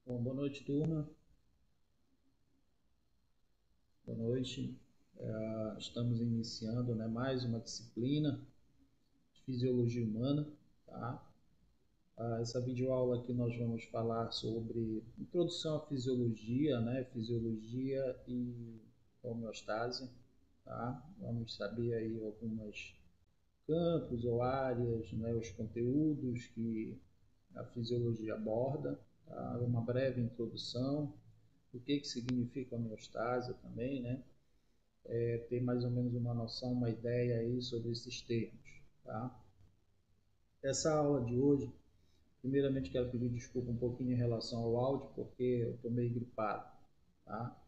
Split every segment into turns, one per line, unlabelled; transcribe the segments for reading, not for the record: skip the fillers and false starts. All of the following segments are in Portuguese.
Bom, boa noite, turma. Boa noite. Estamos iniciando, né, mais uma disciplina de Fisiologia Humana. Tá? Essa videoaula aqui nós vamos falar sobre introdução à fisiologia, né, fisiologia e homeostase. Tá? Vamos saber aí alguns campos ou áreas, né, os conteúdos que a fisiologia aborda. Tá? Uma breve introdução, o que significa homeostase também, né? Ter mais ou menos uma noção, uma ideia aí sobre esses termos. Tá? Essa aula de hoje, primeiramente quero pedir desculpa um pouquinho em relação ao áudio, porque eu estou meio gripado. Tá?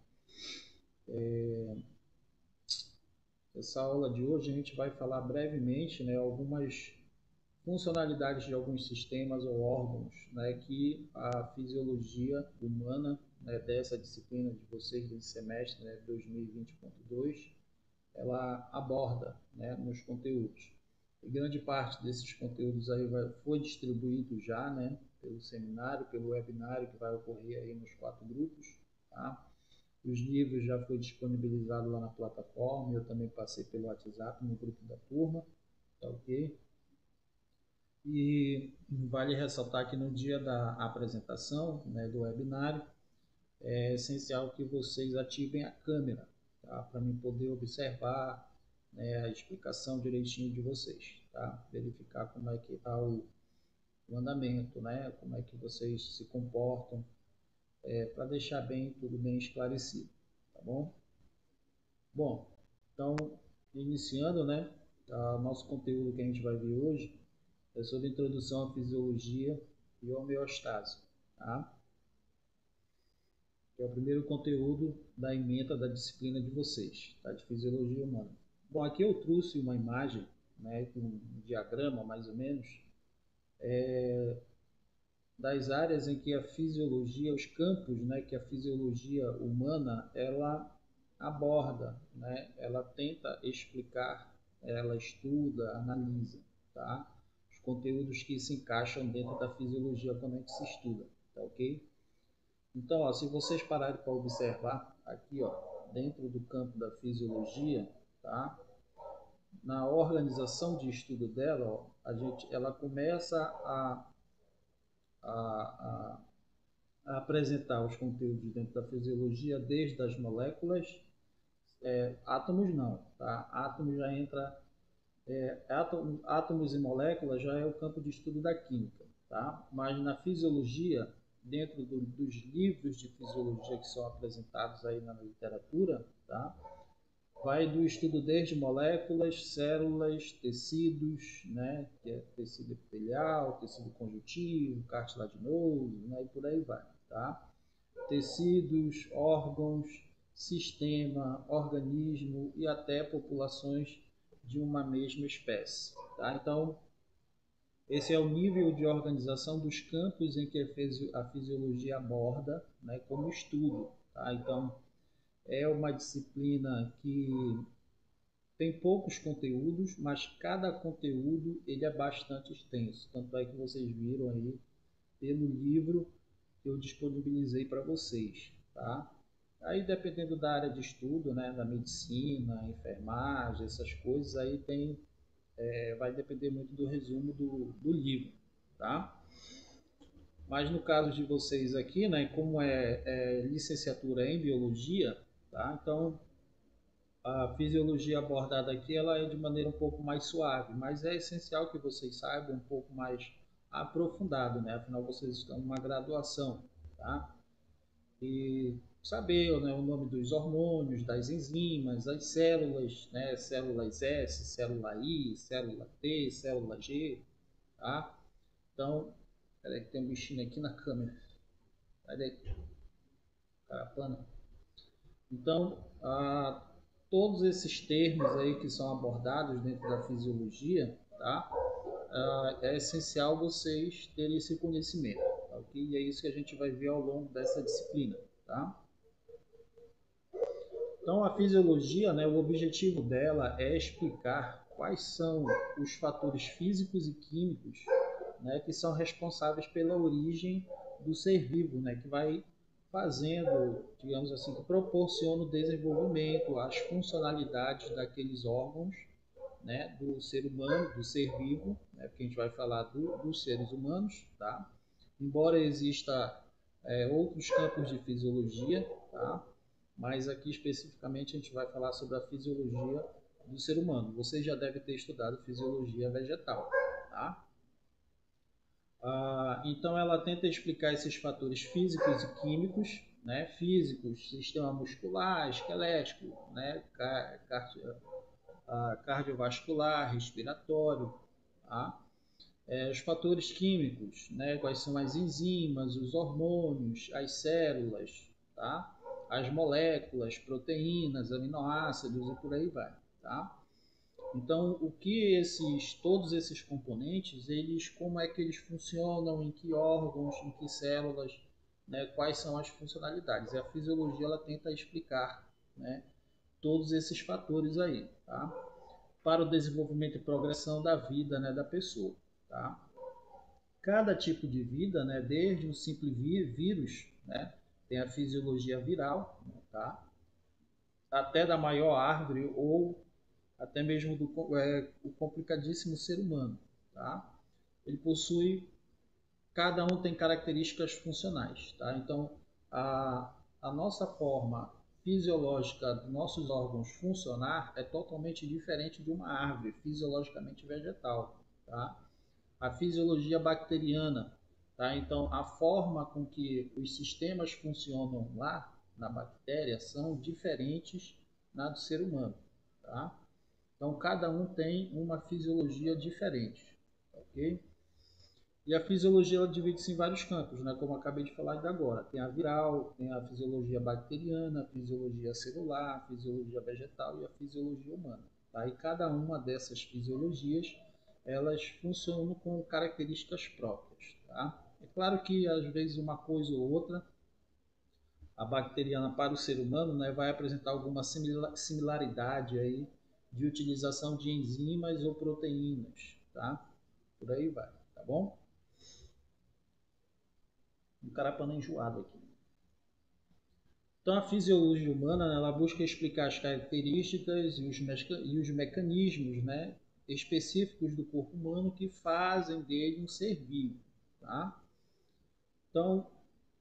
Essa aula de hoje a gente vai falar brevemente, né, algumas funcionalidades de alguns sistemas ou órgãos, né, que a fisiologia humana, né, dessa disciplina de vocês desse semestre, né, 2020.2, ela aborda, né, nos conteúdos. E grande parte desses conteúdos aí foi distribuído já, né, pelo seminário, pelo webinário que vai ocorrer aí nos 4 grupos. Tá? Os livros já foi disponibilizado lá na plataforma, eu também passei pelo WhatsApp no grupo da turma, tá ok? E vale ressaltar que no dia da apresentação, né, do webinário, é essencial que vocês ativem a câmera, tá? Para mim poder observar, né, a explicação direitinho de vocês, tá? Verificar como é que está o andamento, né? Como é que vocês se comportam, para deixar tudo bem esclarecido, tá bom? Bom, então, iniciando, né? O nosso conteúdo que a gente vai ver hoje é sobre introdução à fisiologia e homeostase, tá? Que é o primeiro conteúdo da ementa da disciplina de vocês, tá? De fisiologia humana. Bom, aqui eu trouxe uma imagem, né, com um diagrama mais ou menos, das áreas em que a fisiologia, os campos, né, que a fisiologia humana ela aborda, né, ela tenta explicar, ela estuda, analisa, tá? Os conteúdos que se encaixam dentro da fisiologia quando a gente se estuda, tá ok? Então, ó, se vocês pararem para observar aqui, ó, dentro do campo da fisiologia, tá? Na organização de estudo dela, ó, ela começa a, a apresentar os conteúdos dentro da fisiologia desde as moléculas, átomos não, tá? Átomos já entra, átomos e moléculas já é o campo de estudo da química, tá? Mas na fisiologia, dentro dos livros de fisiologia que são apresentados aí na literatura, tá? Vai do estudo desde moléculas, células, tecidos, né? Que é tecido epitelial, tecido conjuntivo, cartilaginoso, né? E por aí vai, tá? Tecidos, órgãos, sistema, organismo e até populações de uma mesma espécie, tá? Então, esse é o nível de organização dos campos em que a fisiologia aborda, né, como estudo, tá? Então, é uma disciplina que tem poucos conteúdos, mas cada conteúdo ele é bastante extenso. Tanto é que vocês viram aí pelo livro que eu disponibilizei para vocês, tá? Aí dependendo da área de estudo, né, da medicina, enfermagem, essas coisas, aí vai depender muito do resumo do livro, tá? Mas no caso de vocês aqui, né, como é licenciatura em biologia, tá? Então a fisiologia abordada aqui ela é de maneira um pouco mais suave, mas é essencial que vocês saibam um pouco mais aprofundado, né? Afinal, vocês estão numa graduação, tá? E saber, né, o nome dos hormônios, das enzimas, as células, né? Células S, célula I, célula T, célula G, tá? Então, peraí que tem um bichinho aqui na câmera. Sai daí, carapana. Então, todos esses termos aí que são abordados dentro da fisiologia, tá? É essencial vocês terem esse conhecimento, tá? Okay? E é isso que a gente vai ver ao longo dessa disciplina, tá? Então, a fisiologia, né, o objetivo dela é explicar quais são os fatores físicos e químicos, né, que são responsáveis pela origem do ser vivo, né, que vai fazendo, digamos assim, que proporciona o desenvolvimento, as funcionalidades daqueles órgãos, né, do ser humano, do ser vivo, né, porque a gente vai falar dos seres humanos, tá? Embora exista outros campos de fisiologia, tá? Mas aqui especificamente a gente vai falar sobre a fisiologia do ser humano. Você já deve ter estudado fisiologia vegetal, tá? Então ela tenta explicar esses fatores físicos e químicos, né? Físicos, sistema muscular, esquelético, né? Cardiovascular, respiratório, tá? Os fatores químicos, né? Quais são as enzimas, os hormônios, as células, tá? As moléculas, proteínas, aminoácidos e por aí vai, tá? Então, o que todos esses componentes, como é que eles funcionam, em que órgãos, em que células, né? Quais são as funcionalidades? E a fisiologia ela tenta explicar, né? Todos esses fatores aí, tá? Para o desenvolvimento e progressão da vida, né? Da pessoa, tá? Cada tipo de vida, né, desde um simples vírus, né, tem a fisiologia viral, tá, até da maior árvore ou até mesmo o complicadíssimo ser humano. Tá? Ele possui, cada um tem características funcionais. Tá? Então, a nossa forma fisiológica dos nossos órgãos funcionar é totalmente diferente de uma árvore fisiologicamente vegetal. Tá? A fisiologia bacteriana, tá? Então a forma com que os sistemas funcionam lá na bactéria são diferentes na do ser humano, tá? Então cada um tem uma fisiologia diferente, ok? E a fisiologia ela divide-se em vários campos, né? Como eu acabei de falar ainda agora. Tem a viral, tem a fisiologia bacteriana, a fisiologia celular, a fisiologia vegetal e a fisiologia humana. Tá? E cada uma dessas fisiologias elas funcionam com características próprias. Tá? É claro que às vezes uma coisa ou outra, a bacteriana para o ser humano, né, vai apresentar alguma similaridade aí de utilização de enzimas ou proteínas. Tá? Por aí vai, tá bom? Um carapana enjoado aqui. Então, a fisiologia humana, né, ela busca explicar as características e os mecanismos, né, específicos do corpo humano que fazem dele um ser vivo. Tá? Então,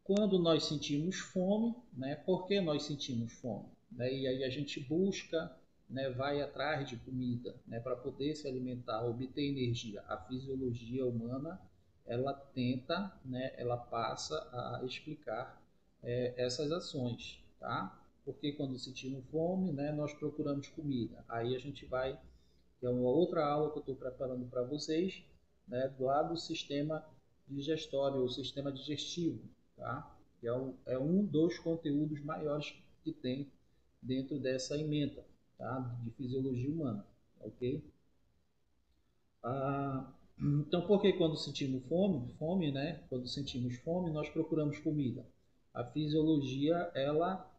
quando nós sentimos fome, né, por que nós sentimos fome? Né, e aí a gente busca, né, vai atrás de comida, né, para poder se alimentar, obter energia. A fisiologia humana ela tenta, né, ela passa a explicar essas ações, tá? Porque quando sentimos fome, né, nós procuramos comida. Aí a gente vai, que é uma outra aula que eu estou preparando para vocês, né, do sistema digestório, ou sistema digestivo, tá? Que é um dos conteúdos maiores que tem dentro dessa ementa, tá? De fisiologia humana, ok? Então, por que quando sentimos fome, né? Quando sentimos fome, nós procuramos comida. A fisiologia ela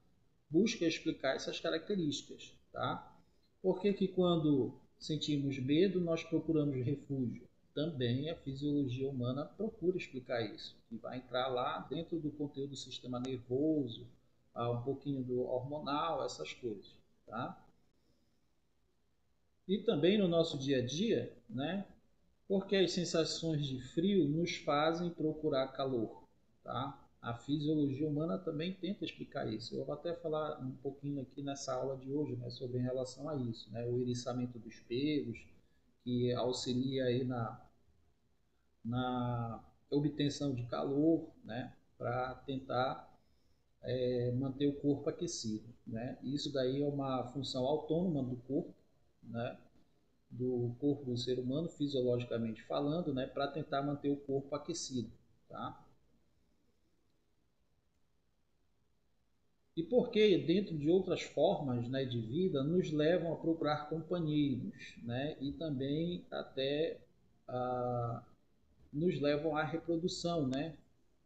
busca explicar essas características, tá? Por que que quando sentimos medo nós procuramos refúgio? Também a fisiologia humana procura explicar isso, e vai entrar lá dentro do conteúdo do sistema nervoso, um pouquinho do hormonal, essas coisas, tá? E também no nosso dia a dia, né? Porque as sensações de frio nos fazem procurar calor, tá? A fisiologia humana também tenta explicar isso. Eu vou até falar um pouquinho aqui nessa aula de hoje, né, sobre em relação a isso, né? O eriçamento dos pelos, que auxilia aí na obtenção de calor, né? Para tentar manter o corpo aquecido, né? Isso daí é uma função autônoma do corpo, né? Do corpo do ser humano, fisiologicamente falando, né, para tentar manter o corpo aquecido, tá? E porque dentro de outras formas, né, de vida nos levam a procurar companheiros, né, e também até nos levam à reprodução, né,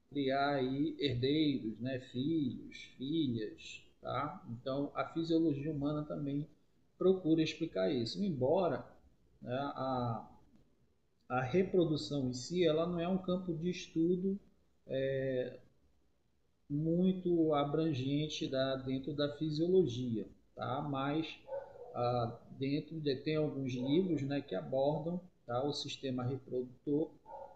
criar aí herdeiros, né, filhos, filhas, tá? Então a fisiologia humana também procura explicar isso, embora, né, a reprodução em si ela não é um campo de estudo muito abrangente dentro da fisiologia, tá? Mas tem alguns livros, né, que abordam, tá, o sistema reprodutor,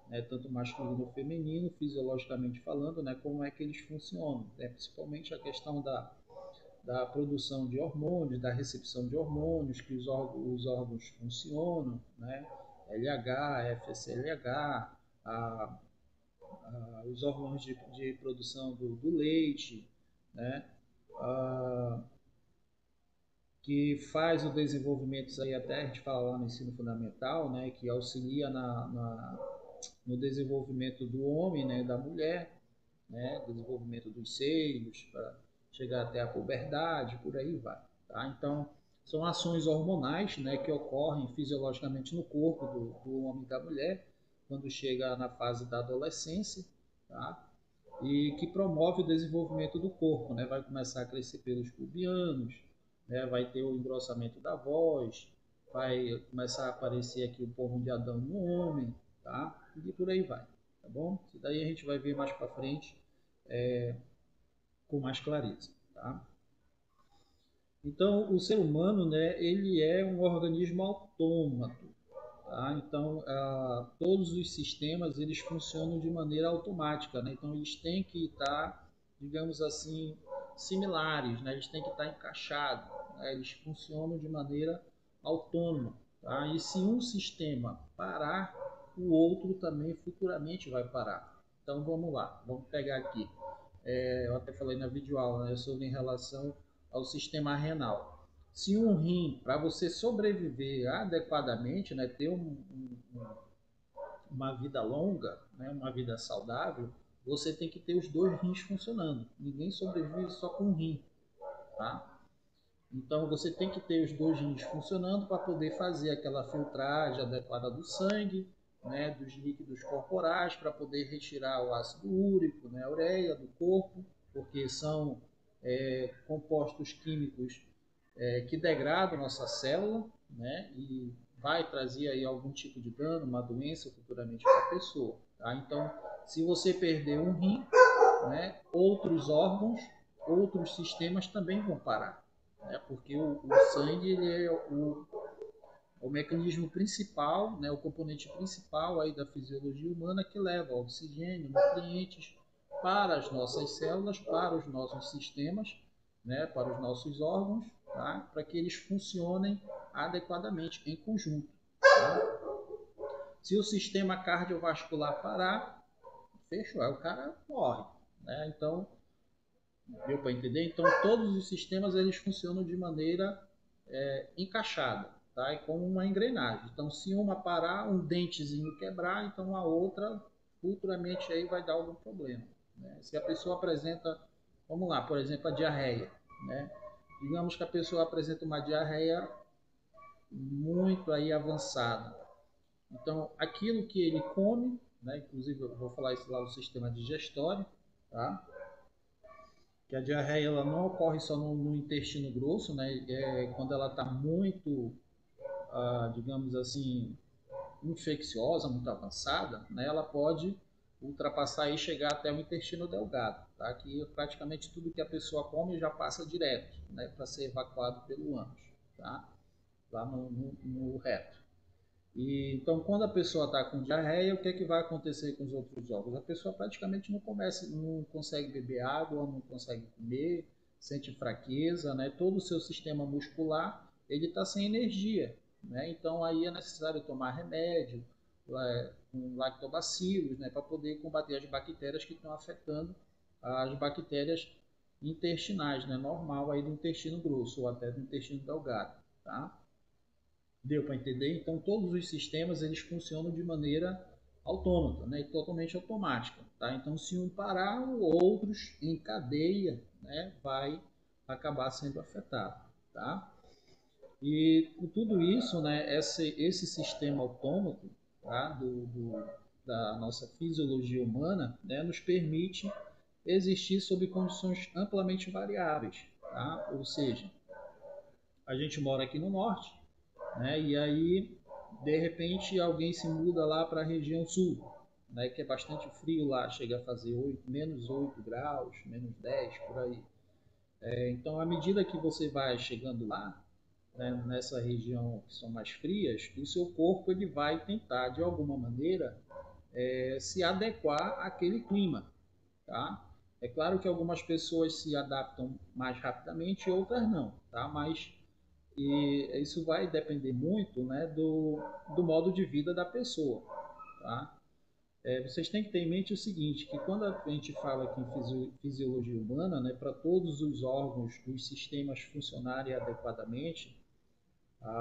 né, tanto masculino ou feminino, fisiologicamente falando, né, como é que eles funcionam, né, principalmente a questão da produção de hormônios, da recepção de hormônios, que os órgãos funcionam, né, LH, FSLH, os hormônios de produção do leite, né, que faz o desenvolvimento, isso aí até a gente fala lá no ensino fundamental, né, que auxilia no desenvolvimento do homem, né, da mulher, né, desenvolvimento dos seios, para chegar até a puberdade, por aí vai. Tá? Então, são ações hormonais, né, que ocorrem fisiologicamente no corpo do homem e da mulher, quando chega na fase da adolescência, tá? E que promove o desenvolvimento do corpo, né? Vai começar a crescer pelos pubianos, né? Vai ter o engrossamento da voz, vai começar a aparecer aqui o pomo de Adão no homem, tá? E por aí vai, tá bom? Isso daí a gente vai ver mais para frente com mais clareza, tá? Então, o ser humano, né, ele é um organismo autômato, tá? Então, todos os sistemas eles funcionam de maneira automática, né? Então, eles têm que estar, digamos assim, similares, né? Eles têm que estar encaixados, né? Eles funcionam de maneira autônoma, tá? E se um sistema parar, o outro também futuramente vai parar. Então, vamos lá, vamos pegar aqui. Eu até falei na videoaula, né, sobre em relação ao sistema renal. Se um rim, para você sobreviver adequadamente, né, ter uma vida longa, né, uma vida saudável, você tem que ter os dois rins funcionando. Ninguém sobrevive só com um rim, tá? Então você tem que ter os dois rins funcionando para poder fazer aquela filtragem adequada do sangue, né, dos líquidos corporais, para poder retirar o ácido úrico, né, a ureia do corpo, porque são compostos químicos que degradam nossa célula, né, e vai trazer aí algum tipo de dano, uma doença futuramente para a pessoa. Tá? Então, se você perder um rim, né, outros órgãos, outros sistemas também vão parar, né, porque o sangue ele é o mecanismo principal, né, o componente principal aí da fisiologia humana que leva oxigênio, nutrientes para as nossas células, para os nossos sistemas, né, para os nossos órgãos, tá, para que eles funcionem adequadamente em conjunto. Tá? Se o sistema cardiovascular parar, fechou, aí o cara morre. Né? Então, deu para entender? Então, todos os sistemas eles funcionam de maneira encaixada, tá? E como uma engrenagem. Então, se uma parar, um dentezinho quebrar, então a outra futuramente aí vai dar algum problema. Né? Se a pessoa apresenta, vamos lá, por exemplo, a diarreia, né? Digamos que a pessoa apresenta uma diarreia muito aí avançada. Então, aquilo que ele come, né? Inclusive eu vou falar isso lá no sistema digestório, tá? Que a diarreia ela não ocorre só no intestino grosso, né? Quando ela está muito, digamos assim, infecciosa, muito avançada, né? Ela pode ultrapassar e chegar até o intestino delgado, tá? Que praticamente tudo que a pessoa come já passa direto, né? Para ser evacuado pelo ânus, tá? Lá no reto. Então, quando a pessoa está com diarreia, o que, é que vai acontecer com os outros órgãos? A pessoa praticamente não consegue beber água, não consegue comer, sente fraqueza, né? Todo o seu sistema muscular ele está sem energia. Né? Então, aí é necessário tomar remédio, com lactobacilos, né? Para poder combater as bactérias que estão afetando as bactérias intestinais, né? Normal aí do intestino grosso ou até do intestino delgado. Tá? Deu para entender? Então, todos os sistemas eles funcionam de maneira autônoma, né? E totalmente automática. Tá? Então, se um parar, outros em cadeia, né? Vai acabar sendo afetado. Tá? E com tudo isso, né? Esse sistema autômato, tá? Da nossa fisiologia humana, né? Nos permite existir sob condições amplamente variáveis. Tá? Ou seja, a gente mora aqui no norte, né? E aí, de repente, alguém se muda lá para a região sul. né, que é bastante frio lá, chega a fazer menos 8 graus, menos 10 por aí. Então, à medida que você vai chegando lá, né, nessa região que são mais frias, o seu corpo ele vai tentar, de alguma maneira, se adequar àquele clima. Tá? É claro que algumas pessoas se adaptam mais rapidamente e outras não, tá? Mas isso vai depender muito, né, do modo de vida da pessoa. Tá? Vocês têm que ter em mente o seguinte, que quando a gente fala aqui em fisiologia humana, né, para todos os órgãos, os sistemas funcionarem adequadamente,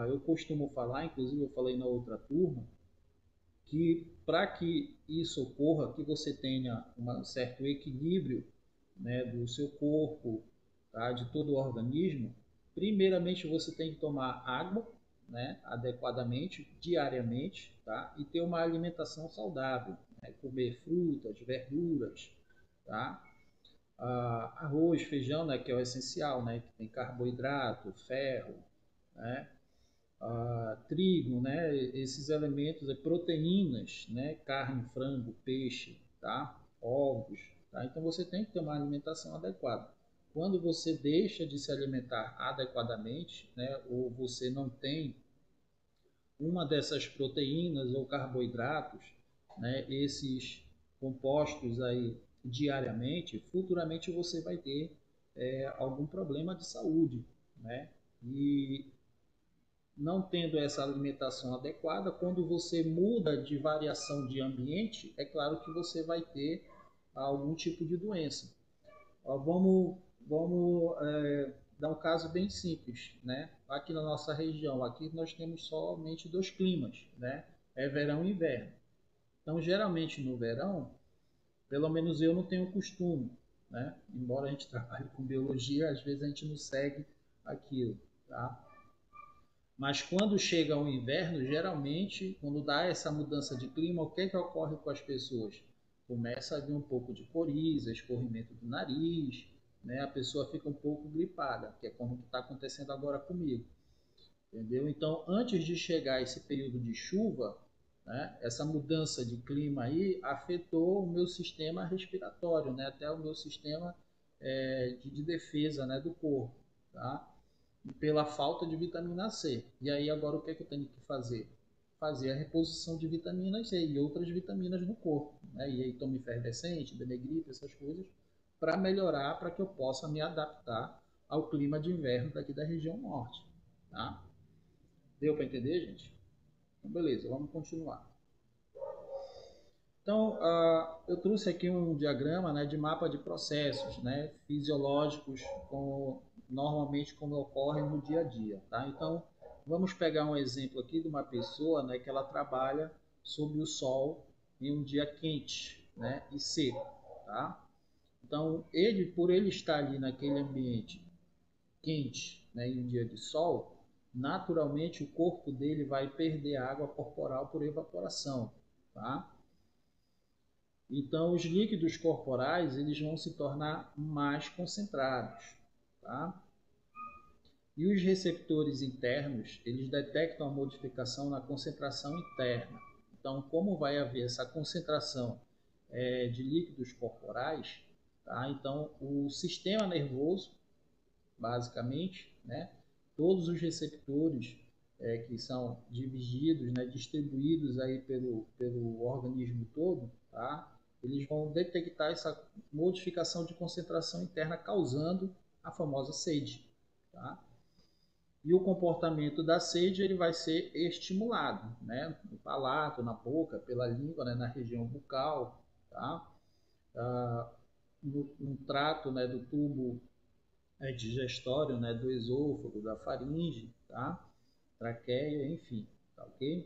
eu costumo falar, inclusive eu falei na outra turma, que para que isso ocorra, que você tenha um certo equilíbrio, né, do seu corpo, tá, de todo o organismo, primeiramente você tem que tomar água, né, adequadamente, diariamente, tá, e ter uma alimentação saudável, né, comer frutas, verduras, tá, arroz, feijão, né, que é o essencial, né, que tem carboidrato, ferro, né, trigo, né, esses elementos, proteínas, né, carne, frango, peixe, tá, ovos, tá? Então você tem que ter uma alimentação adequada. Quando você deixa de se alimentar adequadamente, né, ou você não tem uma dessas proteínas ou carboidratos, né, esses compostos aí diariamente, futuramente você vai ter algum problema de saúde, né? E não tendo essa alimentação adequada, quando você muda de variação de ambiente, é claro que você vai ter algum tipo de doença. Vamos dar um caso bem simples, né? Aqui na nossa região, aqui nós temos somente dois climas, né? É verão e inverno. Então, geralmente no verão, pelo menos eu não tenho costume, né? Embora a gente trabalhe com biologia, às vezes a gente não segue aquilo, tá? Mas quando chega o inverno, geralmente, quando dá essa mudança de clima, o que é que ocorre com as pessoas? Começa a vir um pouco de coriza, escorrimento do nariz, né? A pessoa fica um pouco gripada, que é como está acontecendo agora comigo. Entendeu? Então, antes de chegar esse período de chuva, né, essa mudança de clima aí afetou o meu sistema respiratório, né, até o meu sistema de defesa, né, do corpo, tá? Pela falta de vitamina C. E aí agora o que é que eu tenho que fazer? Fazer a reposição de vitamina C e outras vitaminas no corpo, né? E aí tomo efervescente, benegrip, essas coisas, para melhorar, para que eu possa me adaptar ao clima de inverno daqui da região norte, tá? Deu para entender, gente? Então, beleza, vamos continuar. Então, eu trouxe aqui um diagrama, né, de mapa de processos, né, fisiológicos, normalmente como ocorrem no dia a dia. Tá? Então, vamos pegar um exemplo aqui de uma pessoa, né, que ela trabalha sob o sol em um dia quente, né, e seco. Tá? Então, por ele estar ali naquele ambiente quente, né, em um dia de sol, naturalmente o corpo dele vai perder água corporal por evaporação. Tá? Então, os líquidos corporais eles vão se tornar mais concentrados, tá? E os receptores internos eles detectam a modificação na concentração interna. Então, como vai haver essa concentração de líquidos corporais, tá? Então o sistema nervoso, basicamente, né? Todos os receptores que são divididos, né, distribuídos aí pelo organismo todo, tá? Eles vão detectar essa modificação de concentração interna causando a famosa sede, tá? E o comportamento da sede ele vai ser estimulado, né? No palato, na boca, pela língua, né? Na região bucal, tá? No trato, né? Do tubo digestório, né? Do esôfago, da faringe, tá? Traqueia, enfim, tá ok?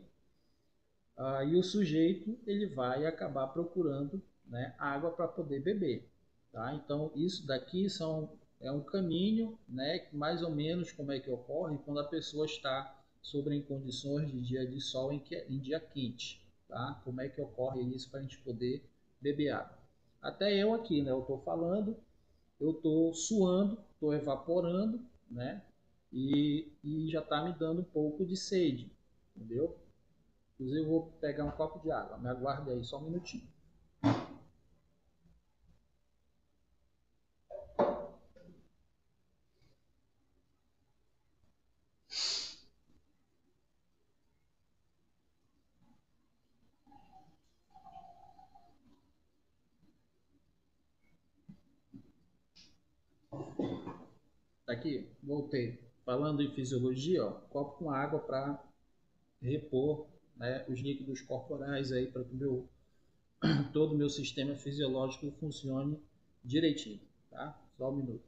E o sujeito ele vai acabar procurando, né, água para poder beber, tá? Então isso daqui é um caminho, né, mais ou menos como é que ocorre quando a pessoa está em condições de dia de sol em dia quente, tá? Como é que ocorre isso para a gente poder beber água? Até eu aqui, né, eu estou falando, eu estou suando, estou evaporando, né? E já está me dando um pouco de sede, entendeu? Inclusive, eu vou pegar um copo de água. Me aguarde aí só um minutinho. Tá aqui, voltei. Falando em fisiologia, ó, copo com água para repor, né, os líquidos corporais aí para que todo o meu sistema fisiológico funcione direitinho, tá? Só um minuto.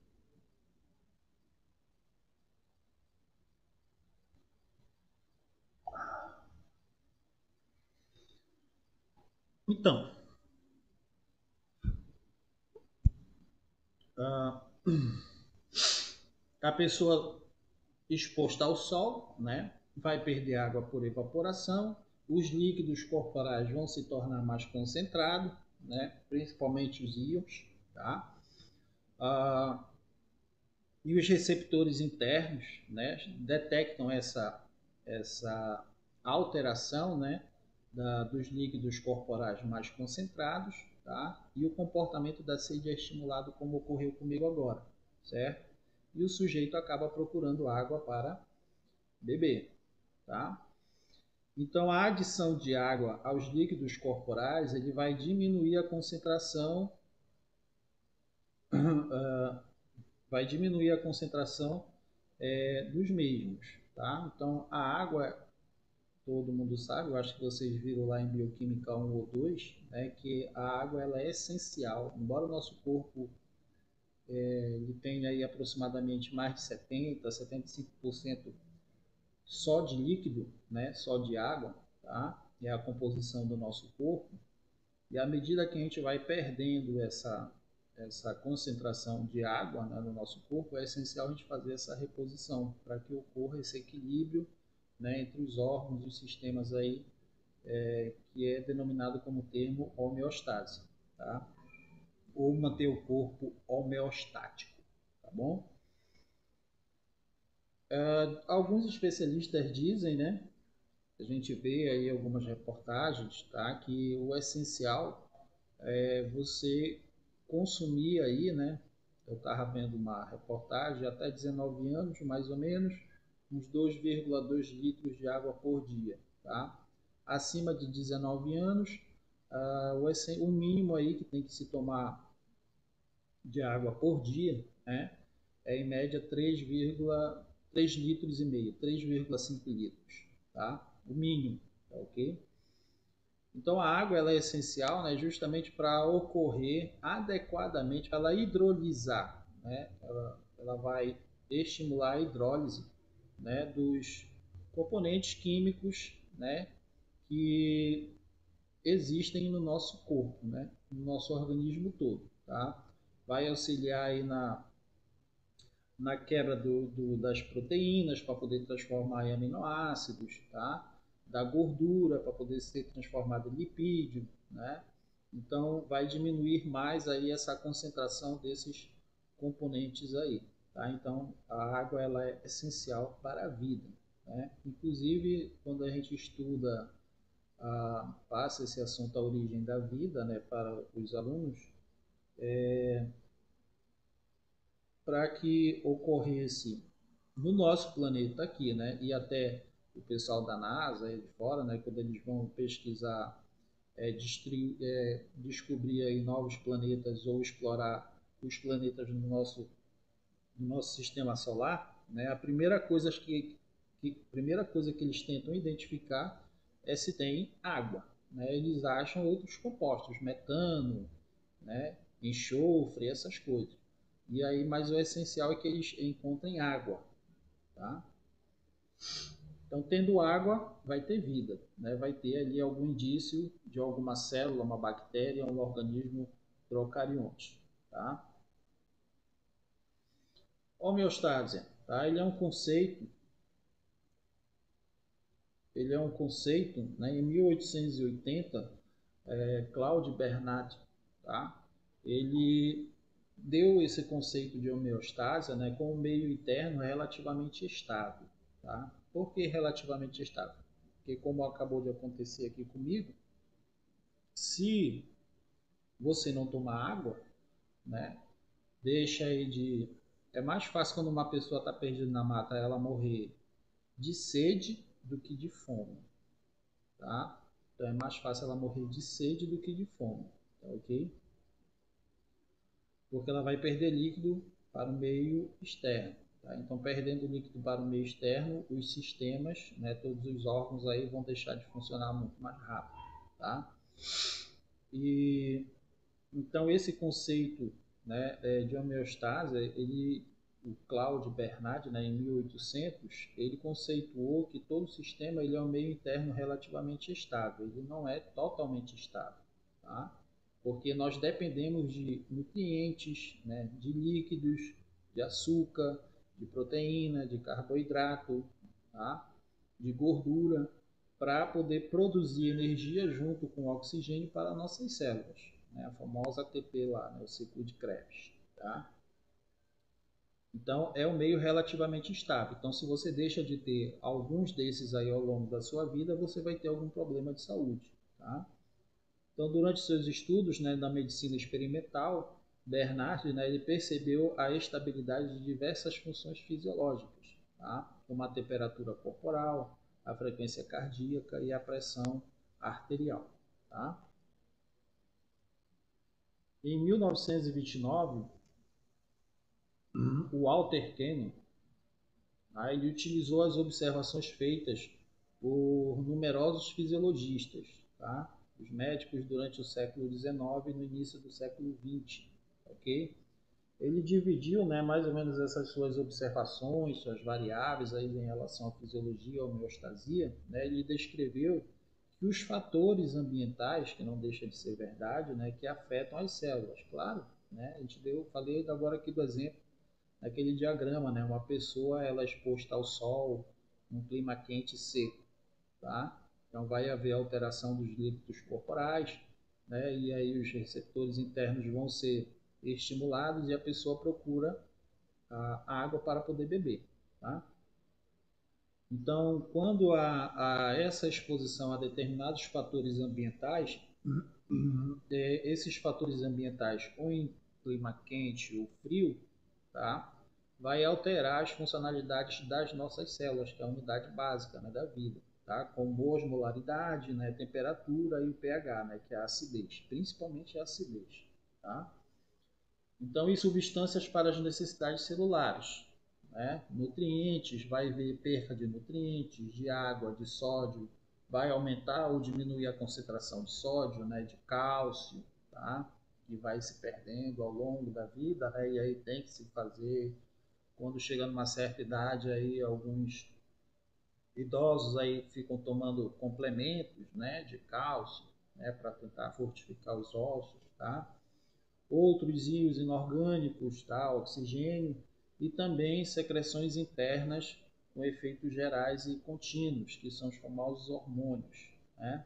Então, a pessoa exposta ao sol, né, vai perder água por evaporação, os líquidos corporais vão se tornar mais concentrados, né, principalmente os íons, tá? Ah, e os receptores internos, né, detectam essa alteração, né, dos líquidos corporais mais concentrados, tá? E o comportamento da sede é estimulado como ocorreu comigo agora, certo? E o sujeito acaba procurando água para beber, tá? Então, a adição de água aos líquidos corporais ele vai diminuir a concentração, vai diminuir a concentração dos mesmos, tá? Então, a água, todo mundo sabe, eu acho que vocês viram lá em Bioquímica 1 ou 2, né, que a água ela é essencial. Embora o nosso corpo ele tenha aí aproximadamente mais de 75% só de líquido, né, só de água, tá? É a composição do nosso corpo. E à medida que a gente vai perdendo essa concentração de água, né, no nosso corpo, é essencial a gente fazer essa reposição para que ocorra esse equilíbrio, né, entre os órgãos e os sistemas aí, que é denominado como termo homeostase, tá? Ou manter o corpo homeostático, tá bom? Alguns especialistas dizem, né, a gente vê aí algumas reportagens, tá, que o essencial é você consumir aí, né, eu estava vendo uma reportagem, até 19 anos, mais ou menos, uns 2,2 litros de água por dia, tá? Acima de 19 anos, o mínimo aí que tem que se tomar de água por dia, né, é em média 3 litros e meio, 3,5 litros, tá? O mínimo, tá ok? Então a água ela é essencial, né, justamente para ocorrer adequadamente, ela hidrolisar, né? Ela vai estimular a hidrólise, né, dos componentes químicos, né, que existem no nosso corpo, né, no nosso organismo todo, tá? Vai auxiliar aí na quebra das proteínas para poder transformar em aminoácidos, tá? Da gordura para poder ser transformada em lipídio, né? Então vai diminuir mais aí essa concentração desses componentes aí, tá? Então a água ela é essencial para a vida, né? Inclusive quando a gente estuda passa esse assunto a origem da vida, né, para os alunos, para que ocorresse no nosso planeta aqui, né? E até o pessoal da NASA aí de fora, né? Quando eles vão pesquisar, descobrir aí novos planetas ou explorar os planetas no nosso sistema solar, né? Primeira coisa que eles tentam identificar é se tem água, né? Eles acham outros compostos, metano, né? Enxofre, essas coisas. E aí, mas o essencial é que eles encontrem água, tá? Então, tendo água, vai ter vida, né? Vai ter ali algum indício de alguma célula, uma bactéria, um organismo procarionte, tá? Homeostase, tá? Ele é um conceito, né? Em 1880, Claude Bernard, tá? Ele deu esse conceito de homeostase, né, com um meio interno relativamente estável, tá? Por que relativamente estável? Porque como acabou de acontecer aqui comigo, se você não tomar água, né, deixa aí de... É mais fácil quando uma pessoa está perdida na mata ela morrer de sede do que de fome, tá? Então é mais fácil ela morrer de sede do que de fome, tá ok? Porque ela vai perder líquido para o meio externo. Tá? Então, perdendo o líquido para o meio externo, os sistemas, né, todos os órgãos aí vão deixar de funcionar muito mais rápido. Tá? E então esse conceito, né, de homeostase, o Claude Bernard, né, em 1800, ele conceituou que todo sistema ele é um meio interno relativamente estável, ele não é totalmente estável, tá? Porque nós dependemos de nutrientes, né, de líquidos, de açúcar, de proteína, de carboidrato, tá? De gordura, para poder produzir energia junto com o oxigênio para nossas células, né? A famosa ATP lá, né? O ciclo de Krebs. Tá? Então, é um meio relativamente estável. Então, se você deixa de ter alguns desses aí ao longo da sua vida, você vai ter algum problema de saúde. Tá? Então, durante seus estudos, né, na medicina experimental, Bernard, né, ele percebeu a estabilidade de diversas funções fisiológicas, tá? Como a temperatura corporal, a frequência cardíaca e a pressão arterial. Tá? Em 1929, o Walter Cannon, aí, ele utilizou as observações feitas por numerosos fisiologistas, tá? Os médicos durante o século XIX e no início do século XX, ok? Ele dividiu, né, mais ou menos essas suas observações, suas variáveis aí em relação à fisiologia e à homeostasia, né? Ele descreveu que os fatores ambientais, que não deixa de ser verdade, né, que afetam as células, claro, né? Falei agora aqui do exemplo naquele diagrama, né? Uma pessoa ela é exposta ao sol, num clima quente e seco, tá? Então vai haver alteração dos líquidos corporais, né? E aí os receptores internos vão ser estimulados e a pessoa procura a água para poder beber, tá? Então, quando há essa exposição a determinados fatores ambientais, esses fatores ambientais, ou em clima quente ou frio, tá? Vai alterar as funcionalidades das nossas células, que é a unidade básica, né, da vida, tá? Como osmolaridade, né, temperatura e o pH, né, que é a acidez, principalmente a acidez. Tá? Então, e substâncias para as necessidades celulares. Né? Nutrientes, vai haver perda de nutrientes, de água, de sódio, vai aumentar ou diminuir a concentração de sódio, né, de cálcio, tá? Que vai se perdendo ao longo da vida, né? E aí tem que se fazer, quando chega numa certa idade, aí alguns idosos aí ficam tomando complementos, né, de cálcio, né, para tentar fortificar os ossos, tá? Outros íons inorgânicos, tá? Oxigênio e também secreções internas com efeitos gerais e contínuos, que são os famosos hormônios, né?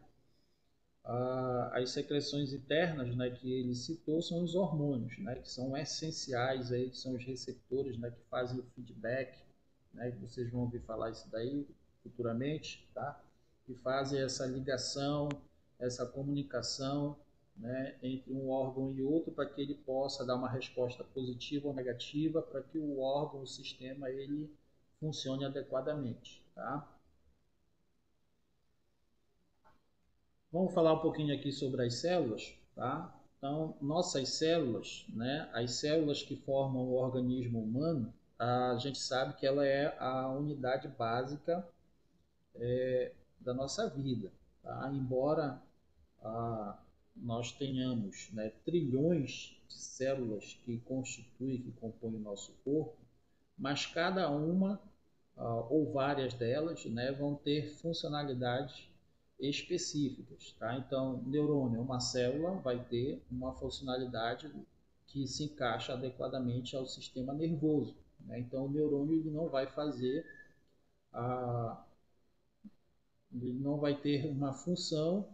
As secreções internas, né, que ele citou são os hormônios, né, que são essenciais aí, que são os receptores, né, que fazem o feedback, né, que vocês vão ouvir falar isso daí futuramente, tá? Que fazem essa ligação, essa comunicação, né, entre um órgão e outro para que ele possa dar uma resposta positiva ou negativa para que o órgão, o sistema, ele funcione adequadamente, tá? Vamos falar um pouquinho aqui sobre as células, tá? Então, nossas células, né, as células que formam o organismo humano, a gente sabe que ela é a unidade básica da nossa vida, tá? Embora ah, nós tenhamos, né, trilhões de células que constituem, que compõem o nosso corpo, mas cada uma ou várias delas, né, vão ter funcionalidades específicas, tá? Então, neurônio, uma célula vai ter uma funcionalidade que se encaixa adequadamente ao sistema nervoso, né? Então, o neurônio ele não vai fazer a ele não vai ter uma função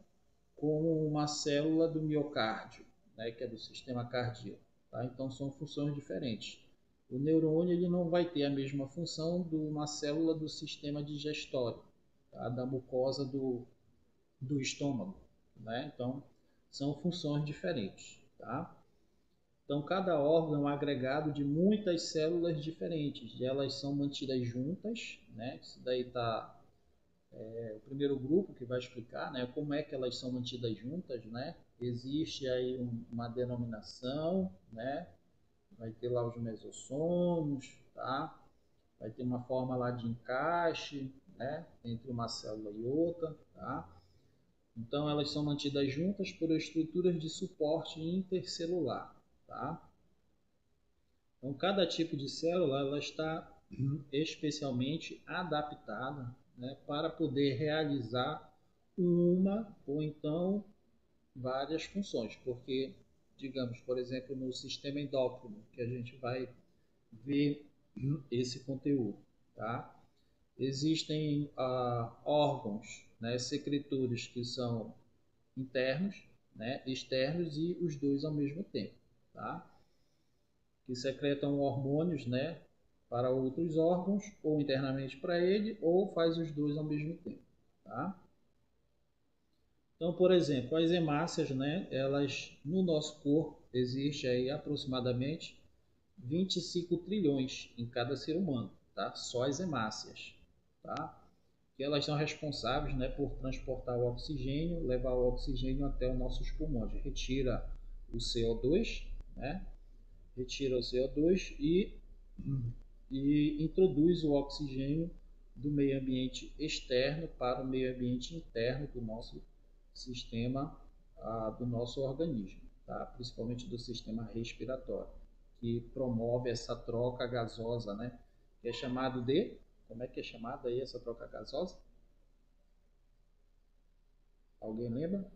como uma célula do miocárdio, né, que é do sistema cardíaco. Tá? Então, são funções diferentes. O neurônio ele não vai ter a mesma função de uma célula do sistema digestório, tá? Da mucosa do estômago. Né? Então, são funções diferentes. Tá? Então, cada órgão é um agregado de muitas células diferentes. E elas são mantidas juntas. Né? Isso daí está o primeiro grupo que vai explicar, né, como é que elas são mantidas juntas, né? Existe aí uma denominação, né? Vai ter lá os mesossomos, tá? vai ter uma forma lá de encaixe, né, entre uma célula e outra, tá? Então elas são mantidas juntas por estruturas de suporte intercelular, tá? Então cada tipo de célula ela está especialmente adaptada, né, para poder realizar uma ou então várias funções, porque digamos, por exemplo, no sistema endócrino, que a gente vai ver esse conteúdo, tá? Existem órgãos, né, secretores que são internos, né, externos e os dois ao mesmo tempo, tá? Que secretam hormônios, né, para outros órgãos, ou internamente para ele, ou faz os dois ao mesmo tempo, tá? Então, por exemplo, as hemácias, né, elas no nosso corpo existe aí aproximadamente 25 trilhões em cada ser humano, tá? Só as hemácias, tá? Que elas são responsáveis, né, por transportar o oxigênio, levar o oxigênio até os nossos pulmões. Retira o CO2, né? Retira o CO2 e introduz o oxigênio do meio ambiente externo para o meio ambiente interno do nosso sistema, do nosso organismo, tá? Principalmente do sistema respiratório, que promove essa troca gasosa, né? Que é chamado de, como é que é chamada aí essa troca gasosa? Alguém lembra?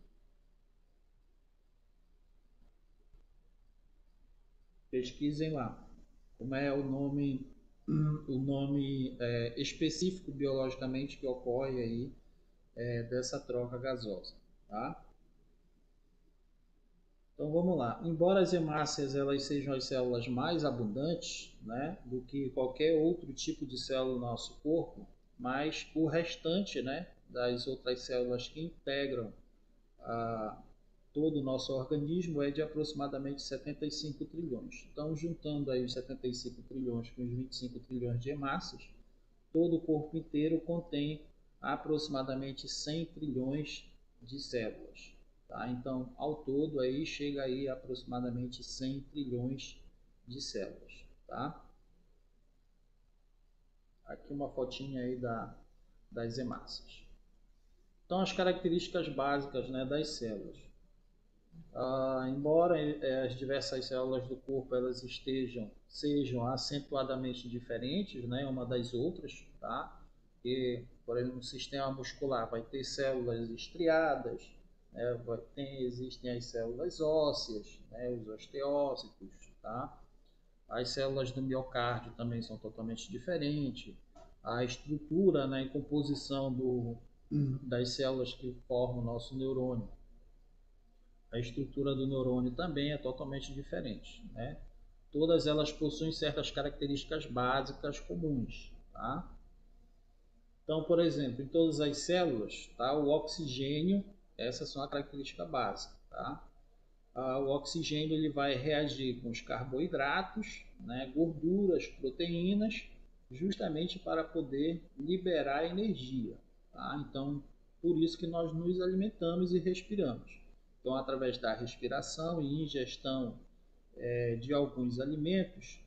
Pesquisem lá. Como é o nome específico biologicamente que ocorre aí dessa troca gasosa, tá? Então vamos lá. Embora as hemácias elas sejam as células mais abundantes, né, do que qualquer outro tipo de célula no nosso corpo, mas o restante, né, das outras células que integram a todo o nosso organismo é de aproximadamente 75 trilhões. Então, juntando aí os 75 trilhões com os 25 trilhões de hemácias, todo o corpo inteiro contém aproximadamente 100 trilhões de células. Tá? Então, ao todo, aí chega aí a aproximadamente 100 trilhões de células. Tá? Aqui uma fotinha aí das hemácias. Então, as características básicas, né, das células. Embora as diversas células do corpo elas sejam acentuadamente diferentes, né, uma das outras, tá? E, por exemplo, no sistema muscular vai ter células estriadas, né, existem as células ósseas, né, os osteócitos, tá? As células do miocárdio também são totalmente diferentes. A estrutura, né, e composição das células que formam o nosso neurônio, a estrutura do neurônio também é totalmente diferente, né? Todas elas possuem certas características básicas comuns, tá? Então, por exemplo, em todas as células, tá, o oxigênio, essas são a característica básica, tá? O oxigênio ele vai reagir com os carboidratos, né, gorduras, proteínas, justamente para poder liberar energia, tá? Então, por isso que nós nos alimentamos e respiramos. Então, através da respiração e ingestão de alguns alimentos,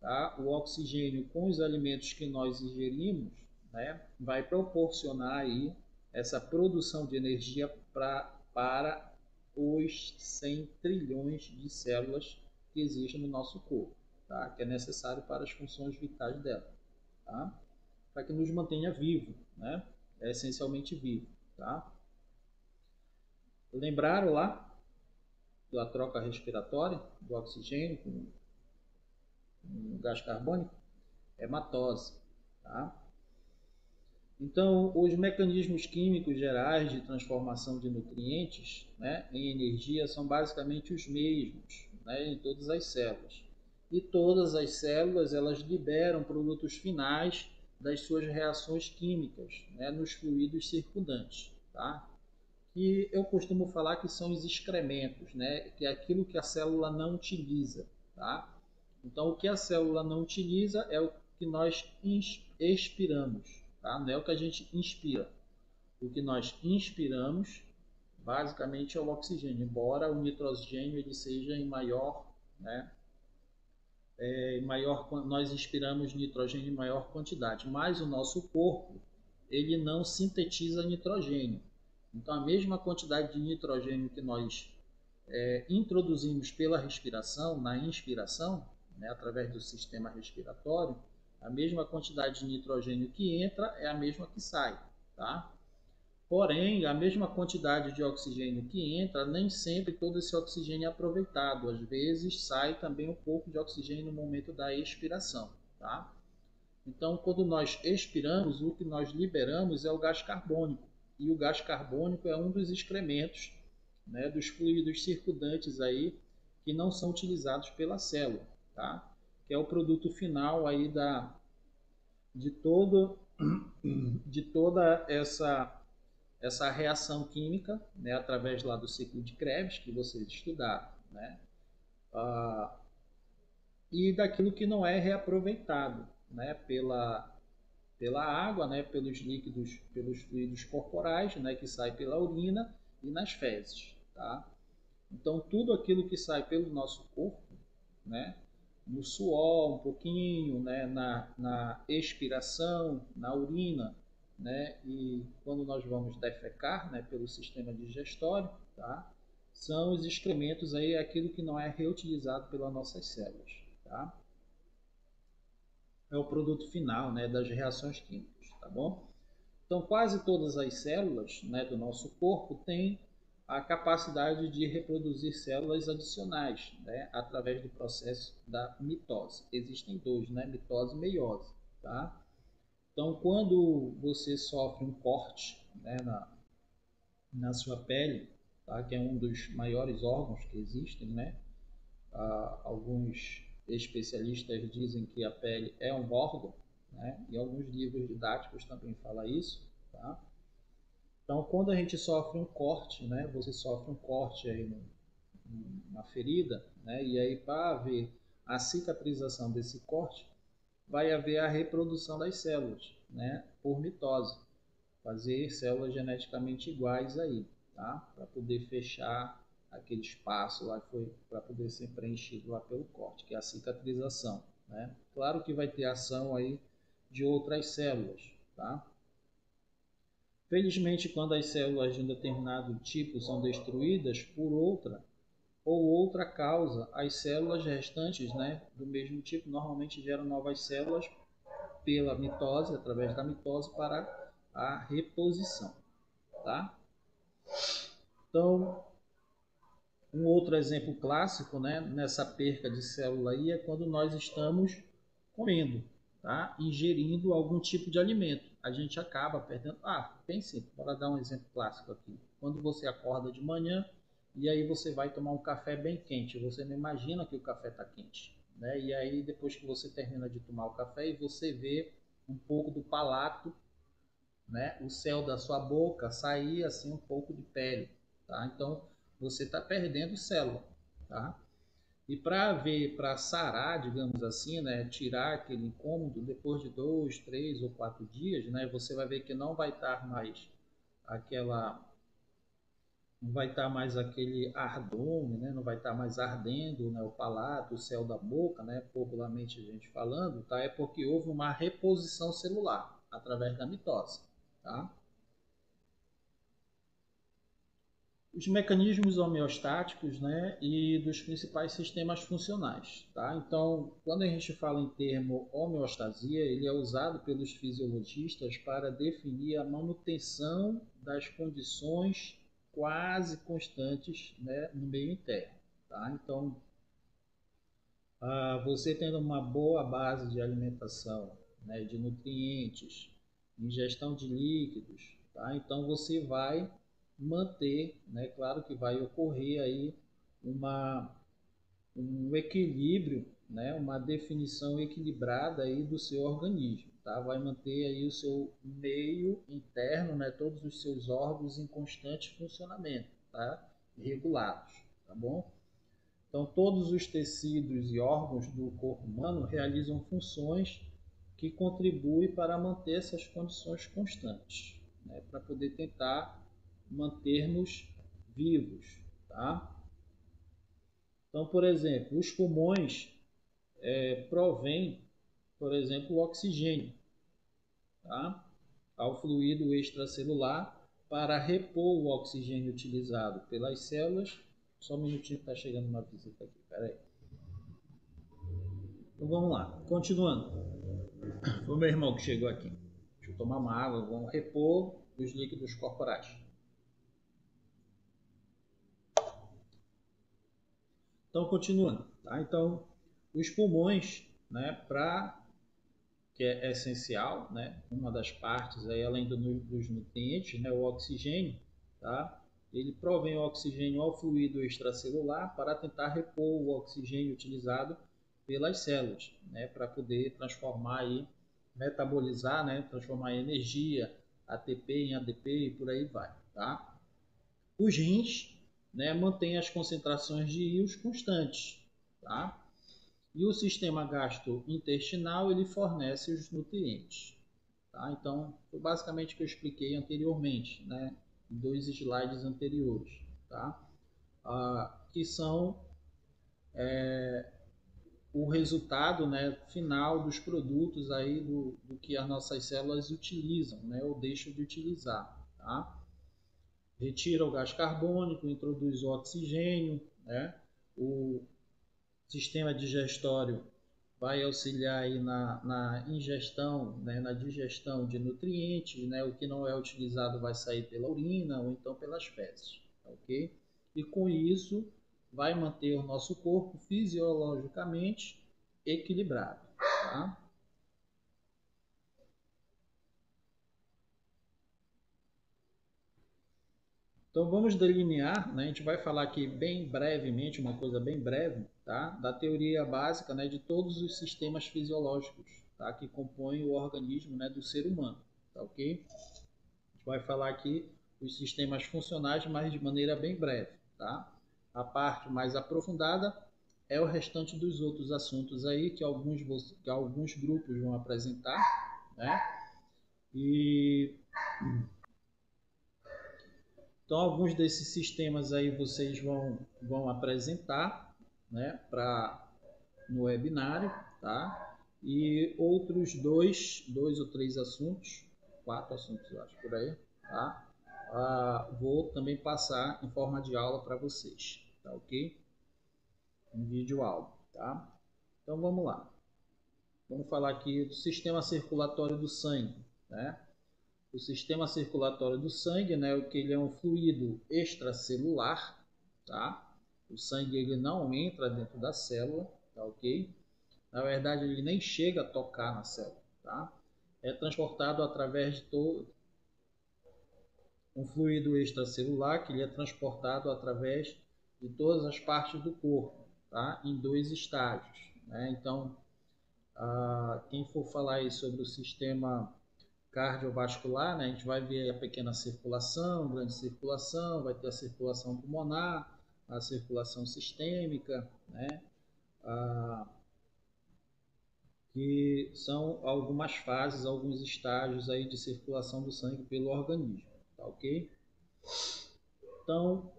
tá? O oxigênio com os alimentos que nós ingerimos, né, vai proporcionar aí essa produção de energia para os 100 trilhões de células que existem no nosso corpo, tá? Que é necessário para as funções vitais dela, tá? Para que nos mantenha vivo, né? É essencialmente vivo, tá? Lembraram lá da troca respiratória do oxigênio com gás carbônico? Hematose, tá? Então, os mecanismos químicos gerais de transformação de nutrientes, né, em energia são basicamente os mesmos, né, em todas as células. E todas as células elas liberam produtos finais das suas reações químicas, né, nos fluidos circundantes, tá? Que eu costumo falar que são os excrementos, né, que é aquilo que a célula não utiliza, tá? Então, o que a célula não utiliza é o que nós expiramos, tá? Não é o que a gente inspira. O que nós inspiramos, basicamente, é o oxigênio, embora o nitrogênio ele seja em maior, né, nós inspiramos nitrogênio em maior quantidade, mas o nosso corpo ele não sintetiza nitrogênio. Então, a mesma quantidade de nitrogênio que nós introduzimos pela respiração, na inspiração, né, através do sistema respiratório, a mesma quantidade de nitrogênio que entra é a mesma que sai, tá? Porém, a mesma quantidade de oxigênio que entra, nem sempre todo esse oxigênio é aproveitado. Às vezes sai também um pouco de oxigênio no momento da expiração, tá? Então, quando nós expiramos, o que nós liberamos é o gás carbônico. E o gás carbônico é um dos excrementos, né, dos fluidos circundantes aí que não são utilizados pela célula, tá? Que é o produto final aí de todo de toda essa reação química, né, através lá do ciclo de Krebs que vocês estudaram, né? E daquilo que não é reaproveitado, né, pela água, né, pelos líquidos, pelos fluidos corporais, né, que sai pela urina e nas fezes, tá? Então tudo aquilo que sai pelo nosso corpo, né, no suor um pouquinho, né, na expiração, na urina, né, e quando nós vamos defecar, né, pelo sistema digestório, tá, são os excrementos aí, aquilo que não é reutilizado pelas nossas células, tá? É o produto final, né, das reações químicas, tá bom? Então, quase todas as células, né, do nosso corpo têm a capacidade de reproduzir células adicionais, né, através do processo da mitose. Existem dois, né, mitose e meiose, tá? Então, quando você sofre um corte, né, na sua pele, tá, que é um dos maiores órgãos que existem, né? Alguns especialistas dizem que a pele é um órgão, né? E alguns livros didáticos também falam isso, tá? Então, quando a gente sofre um corte, né? Você sofre um corte aí numa ferida, né? E aí para haver a cicatrização desse corte, vai haver a reprodução das células, né? Por mitose, fazer células geneticamente iguais aí, tá? Para poder fechar aquele espaço lá que foi para poder ser preenchido lá pelo corte, que é a cicatrização, né? Claro que vai ter ação aí de outras células, tá? Felizmente, quando as células de um determinado tipo são destruídas por outra ou outra causa, as células restantes, né, do mesmo tipo normalmente geram novas células pela mitose, através da mitose para a reposição, tá? Então, um outro exemplo clássico, né, nessa perca de célula aí é quando nós estamos comendo, tá? Ingerindo algum tipo de alimento. A gente acaba perdendo. Pense, bora dar um exemplo clássico aqui. Quando você acorda de manhã e aí você vai tomar um café bem quente, você não imagina que o café está quente, né? E aí depois que você termina de tomar o café e você vê um pouco do palato, né, o céu da sua boca sair assim um pouco de pele, tá? Então você está perdendo célula, tá? E para ver, para sarar, digamos assim, né, tirar aquele incômodo depois de 2, 3 ou 4 dias, né, você vai ver que não vai estar mais aquela, não vai estar mais aquele ardome, né, não vai estar mais ardendo, né, o palato, o céu da boca, né, popularmente a gente falando, tá? É porque houve uma reposição celular através da mitose, tá? Os mecanismos homeostáticos, né, e dos principais sistemas funcionais, tá? Então, quando a gente fala em termo homeostasia, ele é usado pelos fisiologistas para definir a manutenção das condições quase constantes, né, no meio interno, tá? Então, você tendo uma boa base de alimentação, né, de nutrientes, ingestão de líquidos, tá? Então você vai manter, né, claro que vai ocorrer aí uma, um equilíbrio, né, uma definição equilibrada aí do seu organismo, tá? Vai manter aí o seu meio interno, né, todos os seus órgãos em constante funcionamento, tá? Regulados, tá bom? Então, todos os tecidos e órgãos do corpo humano realizam funções que contribuem para manter essas condições constantes, né, para poder tentar manter-nos vivos, tá? Então, por exemplo, os pulmões provém, por exemplo, o oxigênio, tá? Ao fluido extracelular para repor o oxigênio utilizado pelas células. Só um minutinho, está chegando uma visita aqui, peraí. Então vamos lá, continuando. Foi o meu irmão que chegou aqui. Deixa eu tomar uma água, vamos repor os líquidos corporais. Então, continuando, tá? Então, os pulmões, né, que é essencial, né, uma das partes aí, além dos nutrientes, né, o oxigênio, tá? Ele provém o oxigênio ao fluido extracelular para tentar repor o oxigênio utilizado pelas células, né, para poder transformar aí, metabolizar, né, transformar em energia, ATP em ADP e por aí vai, tá? Os rins, né, mantêm as concentrações de íons constantes, tá? E o sistema gastrointestinal ele fornece os nutrientes, tá? Então, foi basicamente o que eu expliquei anteriormente, né, em 2 slides anteriores, tá? Que são o resultado, né, final dos produtos aí do que as nossas células utilizam, né, ou deixam de utilizar, tá? Retira o gás carbônico, introduz o oxigênio, né? O sistema digestório vai auxiliar aí na ingestão, né, na digestão de nutrientes, né? O que não é utilizado vai sair pela urina ou então pelas fezes, ok? E com isso vai manter o nosso corpo fisiologicamente equilibrado, tá? Então vamos delinear, né? A gente vai falar aqui bem brevemente, uma coisa bem breve, tá? Da teoria básica, né, de todos os sistemas fisiológicos, tá? Que compõem o organismo, né, do ser humano, tá ok? A gente vai falar aqui os sistemas funcionais, mas de maneira bem breve, tá? A parte mais aprofundada é o restante dos outros assuntos aí que alguns grupos vão apresentar, né? E então, alguns desses sistemas aí vocês vão apresentar, né, no webinário, tá? E outros dois ou três assuntos, 4 assuntos, eu acho, por aí, tá? Vou também passar em forma de aula para vocês, tá ok? Em vídeo aula, tá? Então, vamos lá. Vamos falar aqui do sistema circulatório do sangue, né? O sistema circulatório do sangue, né, que ele é um fluido extracelular, tá? O sangue ele não entra dentro da célula, tá ok? Na verdade, ele nem chega a tocar na célula, tá? É transportado através de todo um fluido extracelular que ele é transportado através de todas as partes do corpo, tá? Em 2 estágios, né? Então, quem for falar aí sobre o sistema cardiovascular, né? A gente vai ver a pequena circulação, grande circulação, vai ter a circulação pulmonar, a circulação sistêmica, né? Que são algumas fases, alguns estágios aí de circulação do sangue pelo organismo, tá ok? Então,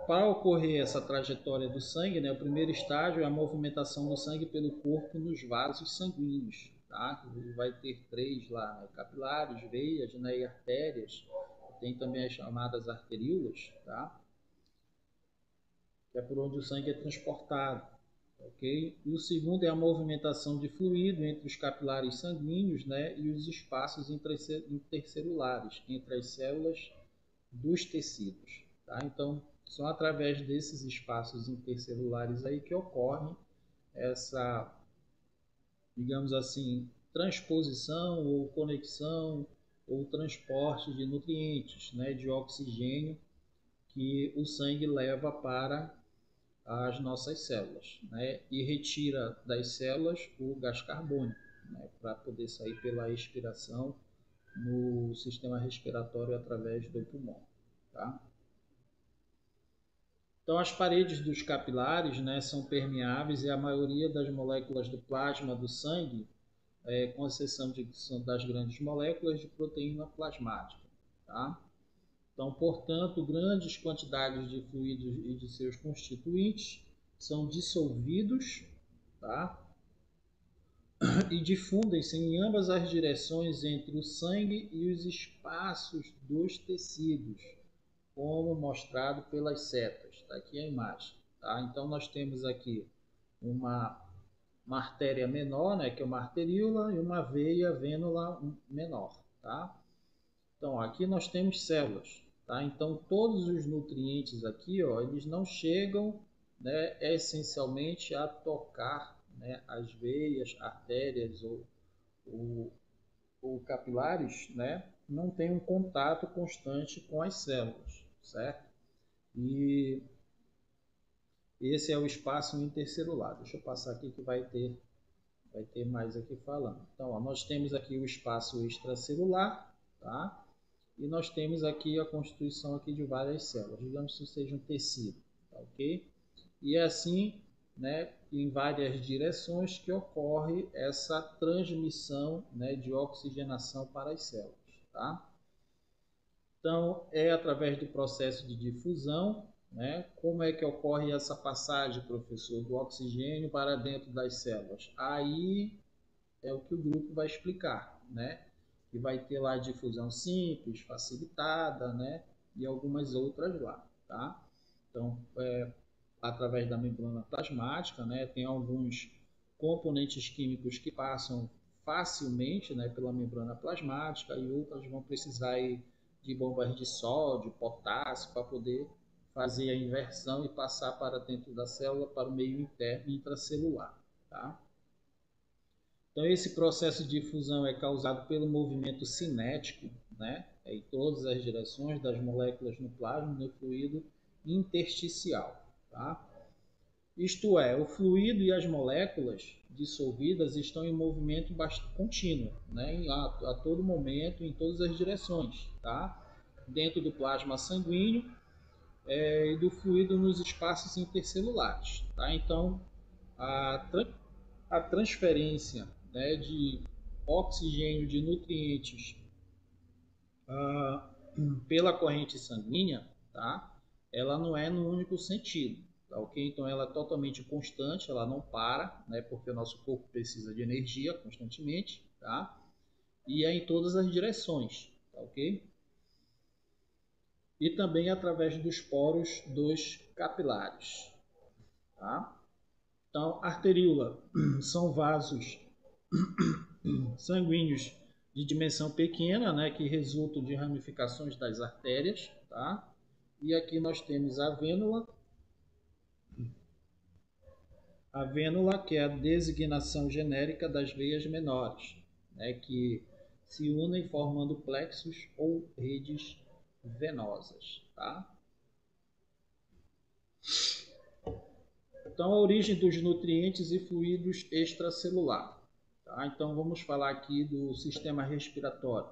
para ocorrer essa trajetória do sangue, né, o primeiro estágio é a movimentação do sangue pelo corpo nos vasos sanguíneos, tá? Vai ter 3 lá, né, capilares, veias, né, e artérias. Tem também as chamadas arteríolas, tá? Que é por onde o sangue é transportado, ok? E o segundo é a movimentação de fluido entre os capilares sanguíneos, né, e os espaços intercelulares, entre as células dos tecidos, tá? Então, são através desses espaços intercelulares aí que ocorre essa, digamos assim, transposição ou conexão ou transporte de nutrientes, né, de oxigênio que o sangue leva para as nossas células, né, e retira das células o gás carbônico, né, para poder sair pela expiração no sistema respiratório através do pulmão, tá? Então, as paredes dos capilares, né, são permeáveis e a maioria das moléculas do plasma do sangue, com exceção das grandes moléculas de proteína plasmática, tá? Então, portanto, grandes quantidades de fluidos e de seus constituintes são dissolvidos, tá? E difundem-se em ambas as direções entre o sangue e os espaços dos tecidos, como mostrado pelas setas. Está aqui a imagem. Tá? Então, nós temos aqui uma artéria menor, né, que é uma arteríola, e uma veia vênula menor. Tá? Então, aqui nós temos células. Tá? Então, todos os nutrientes aqui, ó, eles não chegam, né, essencialmente a tocar, né, as veias, artérias ou capilares, né, não tem um contato constante com as células, certo? E esse é o espaço intercelular. Deixa eu passar aqui que vai ter mais aqui falando. Então, ó, nós temos aqui o espaço extracelular, tá? E nós temos aqui a constituição aqui de várias células, digamos que seja um tecido, tá, ok? E é assim, né, em várias direções que ocorre essa transmissão, né, de oxigenação para as células, tá? Então, é através do processo de difusão, né? Como é que ocorre essa passagem, professor, do oxigênio para dentro das células? Aí é o que o grupo vai explicar, né? Que vai ter lá difusão simples, facilitada, né? E algumas outras lá, tá? Então, através da membrana plasmática, né? Tem alguns componentes químicos que passam facilmente, né, pela membrana plasmática e outras vão precisar aí de bombas de sódio, potássio para poder fazer a inversão e passar para dentro da célula para o meio interno intracelular, tá? Então, esse processo de fusão é causado pelo movimento cinético, né, em todas as direções das moléculas no plasma, no fluido intersticial. Tá? Isto é, o fluido e as moléculas dissolvidas estão em movimento contínuo, né, a todo momento, em todas as direções, tá? Dentro do plasma sanguíneo e do fluido nos espaços intercelulares. Tá? Então, a transferência, né, de oxigênio, de nutrientes pela corrente sanguínea, tá? Ela não é no único sentido, tá, ok? Então ela é totalmente constante, ela não para, né, porque o nosso corpo precisa de energia constantemente, tá? E é em todas as direções, tá, ok? E também através dos poros dos capilares, tá? Então, arteríola são vasos sanguíneos de dimensão pequena, né, que resultam de ramificações das artérias, tá? E aqui nós temos a vênula, que é a designação genérica das veias menores, né, que se unem formando plexos ou redes venosas, tá? Então, a origem dos nutrientes e fluidos extracelular. Tá? Então, vamos falar aqui do sistema respiratório.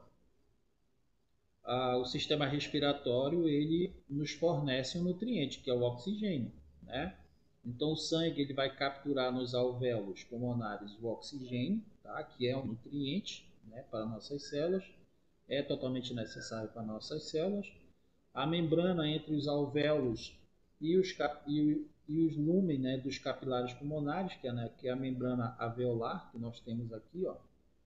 O sistema respiratório ele nos fornece um nutriente, que é o oxigênio, né? Então, o sangue ele vai capturar nos alvéolos pulmonares o oxigênio, tá? Que é um nutriente, né, para nossas células, é totalmente necessário para nossas células. A membrana entre os alvéolos e os lumen, né, dos capilares pulmonares, que é a membrana alveolar, que nós temos aqui, ó,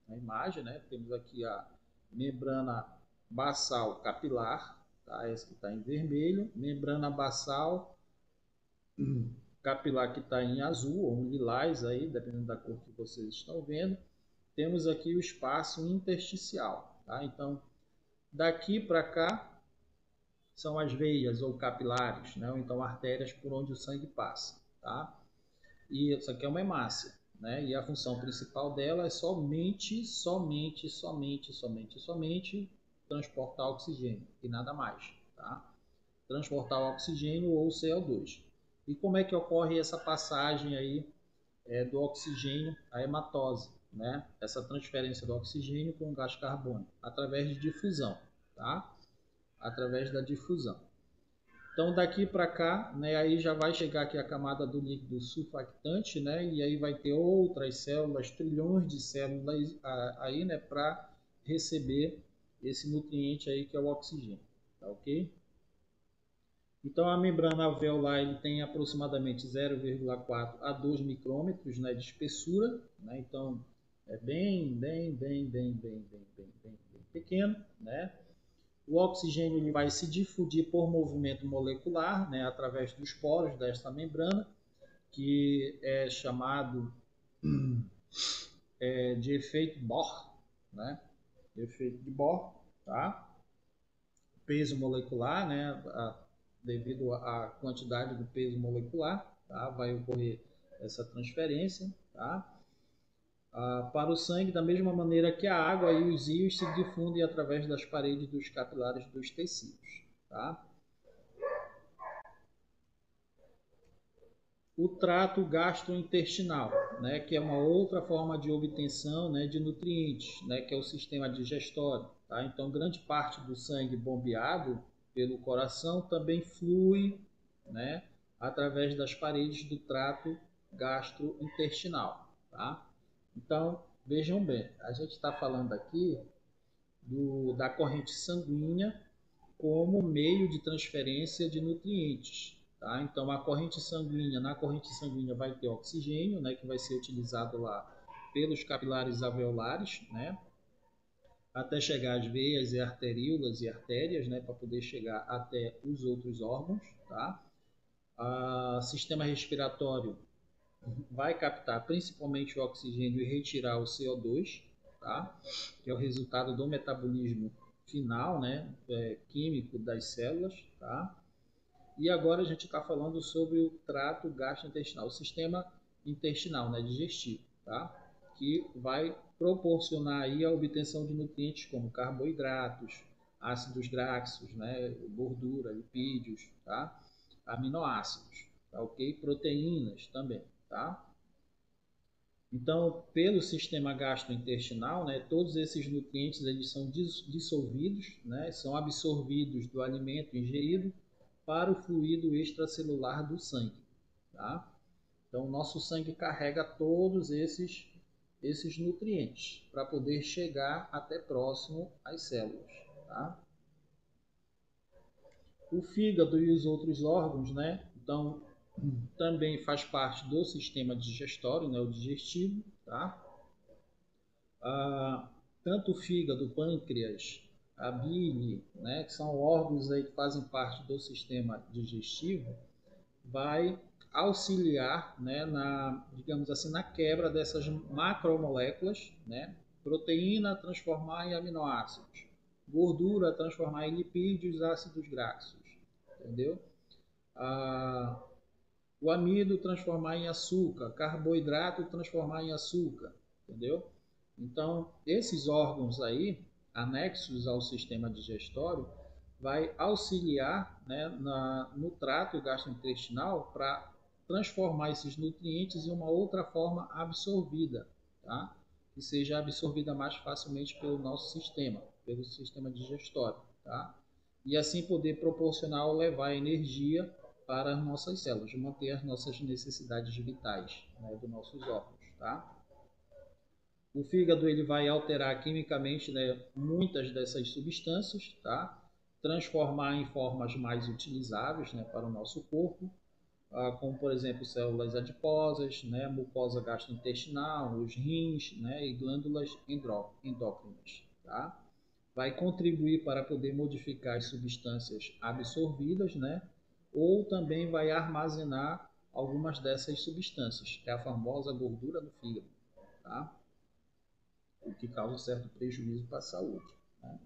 na imagem, né? Temos aqui a membrana basal capilar, tá? Essa que está em vermelho, membrana basal capilar que está em azul ou em lilás, aí, dependendo da cor que vocês estão vendo. Temos aqui o espaço intersticial, tá? Então, daqui para cá são as veias ou capilares, né? Ou então artérias por onde o sangue passa, tá? E isso aqui é uma hemácia, né? E a função principal dela é somente transportar oxigênio e nada mais, tá? Transportar o oxigênio ou CO2. E como é que ocorre essa passagem aí do oxigênio à hematose, né? Essa transferência do oxigênio com o gás carbônico através de difusão, tá? Através da difusão. Então daqui para cá, né, aí já vai chegar aqui a camada do líquido surfactante, né, e aí vai ter outras células, trilhões de células aí, né, para receber esse nutriente aí que é o oxigênio, tá ok? Então, a membrana alveolar ele tem aproximadamente 0,4 a 2 micrômetros, né, de espessura, né? Então, é bem pequeno, né? O oxigênio ele vai se difundir por movimento molecular, né, através dos poros desta membrana, que é chamado de efeito Bohr, né? Efeito de Bohr, tá? Peso molecular, né? Devido à quantidade do peso molecular, tá? Vai ocorrer essa transferência, tá? Para o sangue, da mesma maneira que a água e os íons se difundem através das paredes dos capilares dos tecidos, tá? O trato gastrointestinal, né, que é uma outra forma de obtenção, né, de nutrientes, né, que é o sistema digestório. Tá? Então, grande parte do sangue bombeado pelo coração também flui, né, através das paredes do trato gastrointestinal. Tá? Então, vejam bem, a gente está falando aqui da corrente sanguínea como meio de transferência de nutrientes. Tá? Então, na corrente sanguínea vai ter oxigênio, né, que vai ser utilizado lá pelos capilares alveolares, né, até chegar às veias e arteríolas e artérias, né, para poder chegar até os outros órgãos. Tá? O sistema respiratório vai captar principalmente o oxigênio e retirar o CO2, tá? Que é o resultado do metabolismo final, né, químico das células. Tá? E agora a gente está falando sobre o trato gastrointestinal, o sistema intestinal, né, digestivo, tá? Que vai proporcionar aí a obtenção de nutrientes como carboidratos, ácidos graxos, né, gordura, lipídios, tá? Aminoácidos, tá, ok? Proteínas também, tá? Então, pelo sistema gastrointestinal, né, todos esses nutrientes eles são dissolvidos, né, são absorvidos do alimento ingerido para o fluido extracelular do sangue. Tá? Então, o nosso sangue carrega todos esses nutrientes para poder chegar até próximo às células. Tá? O fígado e os outros órgãos, né? Então, também faz parte do sistema digestório, né? O digestivo. Tá? Tanto o fígado, o pâncreas, a bile, né? Que são órgãos aí que fazem parte do sistema digestivo, vai auxiliar, né, digamos assim, na quebra dessas macromoléculas, né, proteína transformar em aminoácidos, gordura transformar em lipídios, ácidos graxos, entendeu? O amido transformar em açúcar, carboidrato transformar em açúcar, entendeu? Então, esses órgãos aí, anexos ao sistema digestório, vai auxiliar, né, no trato gastrointestinal para transformar esses nutrientes em uma outra forma absorvida, tá? Que seja absorvida mais facilmente pelo nosso sistema, pelo sistema digestório, tá? E assim poder proporcionar ou levar energia para as nossas células, manter as nossas necessidades vitais, né, dos nossos órgãos, tá? O fígado ele vai alterar quimicamente, né, muitas dessas substâncias, tá? Transformar em formas mais utilizáveis, né, para o nosso corpo, como por exemplo células adiposas, né, mucosa gastrointestinal, os rins, né, e glândulas endócrinas. Tá? Vai contribuir para poder modificar as substâncias absorvidas, né, ou também vai armazenar algumas dessas substâncias, que é a famosa gordura no fígado. Tá? O que causa certo prejuízo para a saúde. Né?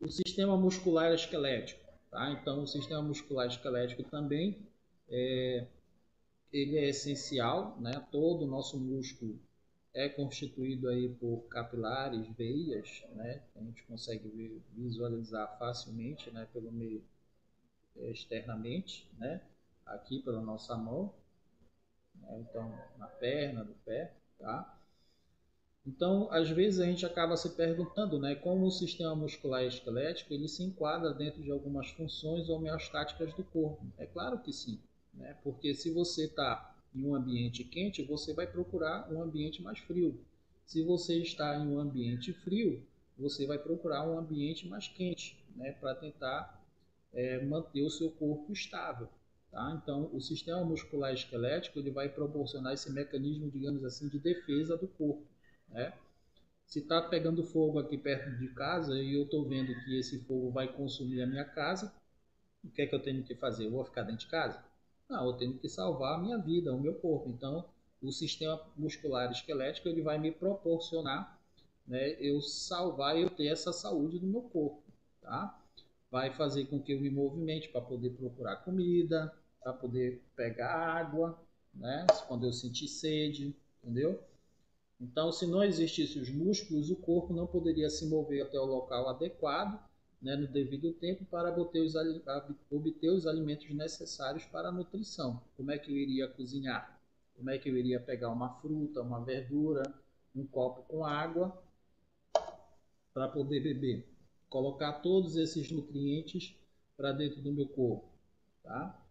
O sistema muscular esquelético. Tá? Então, o sistema muscular esquelético também ele é essencial. Né? Todo o nosso músculo é constituído aí por capilares, veias, né? A gente consegue visualizar facilmente, né? Pelo meio externamente, né? Aqui pela nossa mão, né? Então na perna, no pé, tá? Então, às vezes a gente acaba se perguntando, né, como o sistema muscular esquelético ele se enquadra dentro de algumas funções homeostáticas do corpo. É claro que sim, né? Porque se você está em um ambiente quente, você vai procurar um ambiente mais frio. Se você está em um ambiente frio, você vai procurar um ambiente mais quente, né, para tentar manter o seu corpo estável. Tá? Então, o sistema muscular esquelético ele vai proporcionar esse mecanismo, digamos assim, de defesa do corpo. Né? Se está pegando fogo aqui perto de casa e eu estou vendo que esse fogo vai consumir a minha casa, o que é que eu tenho que fazer? Eu vou ficar dentro de casa? Não, eu tenho que salvar a minha vida, o meu corpo. Então, o sistema muscular esquelético ele vai me proporcionar, né, eu salvar e eu ter essa saúde do meu corpo. Tá? Vai fazer com que eu me movimente para poder procurar comida, para poder pegar água, né, quando eu sentir sede, entendeu? Então, se não existissem os músculos, o corpo não poderia se mover até o local adequado, né, no devido tempo, para obter os alimentos necessários para a nutrição. Como é que eu iria cozinhar? Como é que eu iria pegar uma fruta, uma verdura, um copo com água para poder beber? Colocar todos esses nutrientes para dentro do meu corpo. Tá?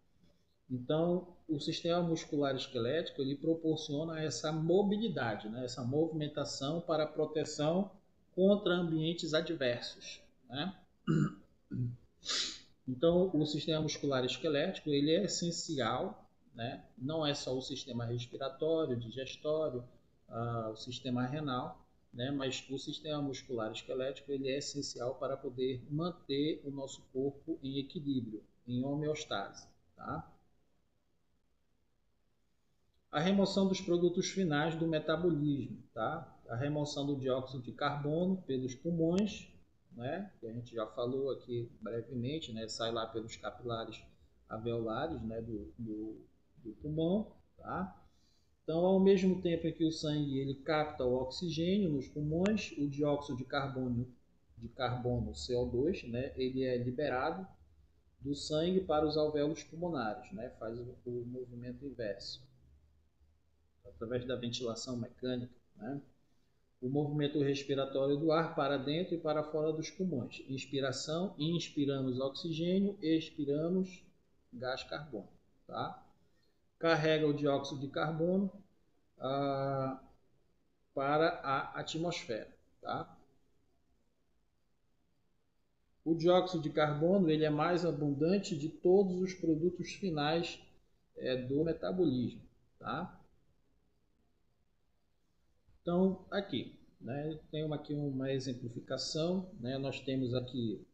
Então, o sistema muscular esquelético ele proporciona essa mobilidade, né? Essa movimentação para proteção contra ambientes adversos. Né? Então, o sistema muscular esquelético ele é essencial, né? Não é só o sistema respiratório, digestório, o sistema renal, né? Mas o sistema muscular esquelético ele é essencial para poder manter o nosso corpo em equilíbrio, em homeostase. Tá? A remoção dos produtos finais do metabolismo, tá? A remoção do dióxido de carbono pelos pulmões, né? Que a gente já falou aqui brevemente, né? Sai lá pelos capilares alveolares, né? Do pulmão, tá? Então, ao mesmo tempo que o sangue ele capta o oxigênio nos pulmões, o dióxido de carbono CO2, né? Ele é liberado do sangue para os alvéolos pulmonares, né? Faz o movimento inverso através da ventilação mecânica, né? O movimento respiratório do ar para dentro e para fora dos pulmões. Inspiração, inspiramos oxigênio, expiramos gás carbônico. Tá? Carrega o dióxido de carbono para a atmosfera. Tá? O dióxido de carbono ele é mais abundante de todos os produtos finais do metabolismo. Tá? Então, aqui, né, tem aqui uma exemplificação. Né, nós temos aqui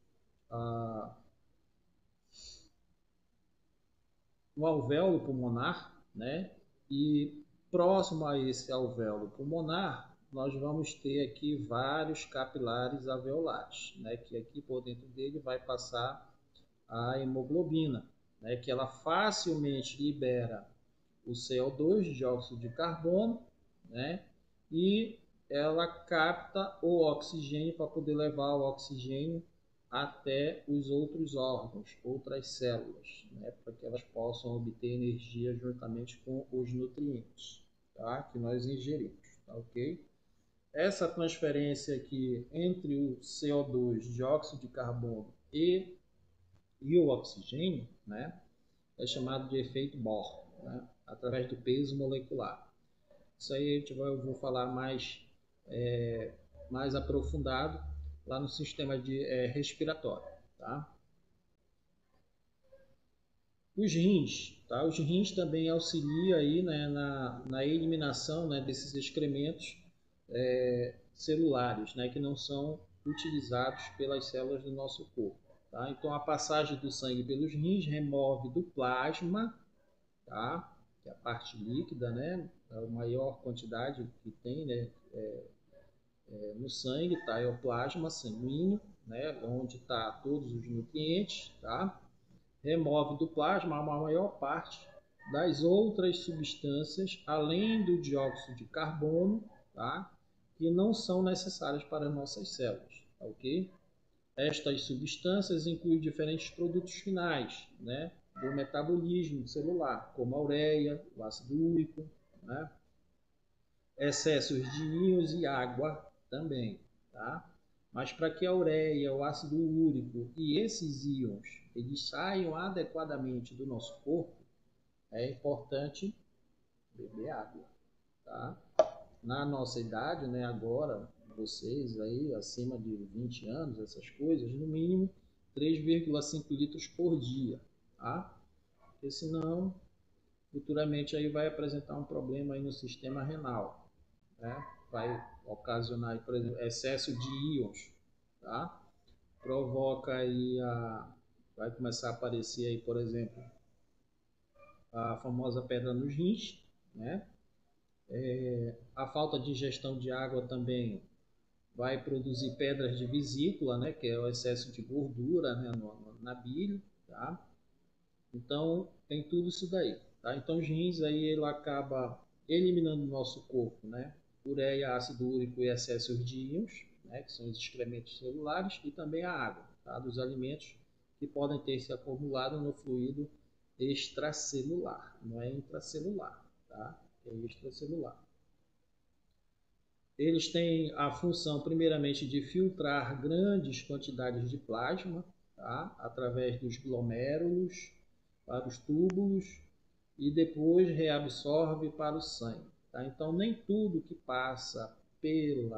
o alvéolo pulmonar, né, e próximo a esse alvéolo pulmonar, nós vamos ter aqui vários capilares alveolares, né, que aqui por dentro dele vai passar a hemoglobina, né, que ela facilmente libera o CO2, dióxido de carbono, né, e ela capta o oxigênio para poder levar o oxigênio até os outros órgãos, outras células, né, para que elas possam obter energia juntamente com os nutrientes, tá, que nós ingerimos, tá, ok? Essa transferência aqui entre o CO2, dióxido de carbono e o oxigênio, né, é chamado de efeito Bohr, né, através do peso molecular. Isso aí eu vou falar mais aprofundado lá no sistema respiratório. Tá? Os rins. Tá? Os rins também auxiliam aí, né, na eliminação, né, desses excrementos celulares, né, que não são utilizados pelas células do nosso corpo. Tá? Então, a passagem do sangue pelos rins remove do plasma, tá? Que é a parte líquida, né? A maior quantidade que tem, né? No sangue, tá? É o plasma sanguíneo, né? Onde está todos os nutrientes, tá? Remove do plasma a maior parte das outras substâncias, além do dióxido de carbono, tá? Que não são necessárias para nossas células, tá, ok? Estas substâncias incluem diferentes produtos finais, né, do metabolismo celular, como a ureia, o ácido úrico, né, excessos de íons e água também. Tá? Mas para que a ureia, o ácido úrico e esses íons eles saiam adequadamente do nosso corpo, é importante beber água. Tá? Na nossa idade, né, agora, vocês aí acima de 20 anos, essas coisas, no mínimo 3,5 litros por dia, tá? Porque senão, futuramente aí vai apresentar um problema aí no sistema renal, né? Vai ocasionar, por exemplo, excesso de íons, tá? Provoca aí vai começar a aparecer aí, por exemplo, a famosa pedra nos rins, né? A falta de ingestão de água também vai produzir pedras de vesícula, né? Que é o excesso de gordura, né? Na bile, tá? Então tem tudo isso daí, tá? Então os rins aí ele acaba eliminando do nosso corpo, né? Ureia, ácido úrico e excessos de íons, né? Que são os excrementos celulares, e também a água, tá? Dos alimentos que podem ter se acumulado no fluido extracelular, não é intracelular, tá? É extracelular. Eles têm a função, primeiramente, de filtrar grandes quantidades de plasma, tá? Através dos glomérulos para os túbulos e depois reabsorve para o sangue, tá? Então, nem tudo que passa pelos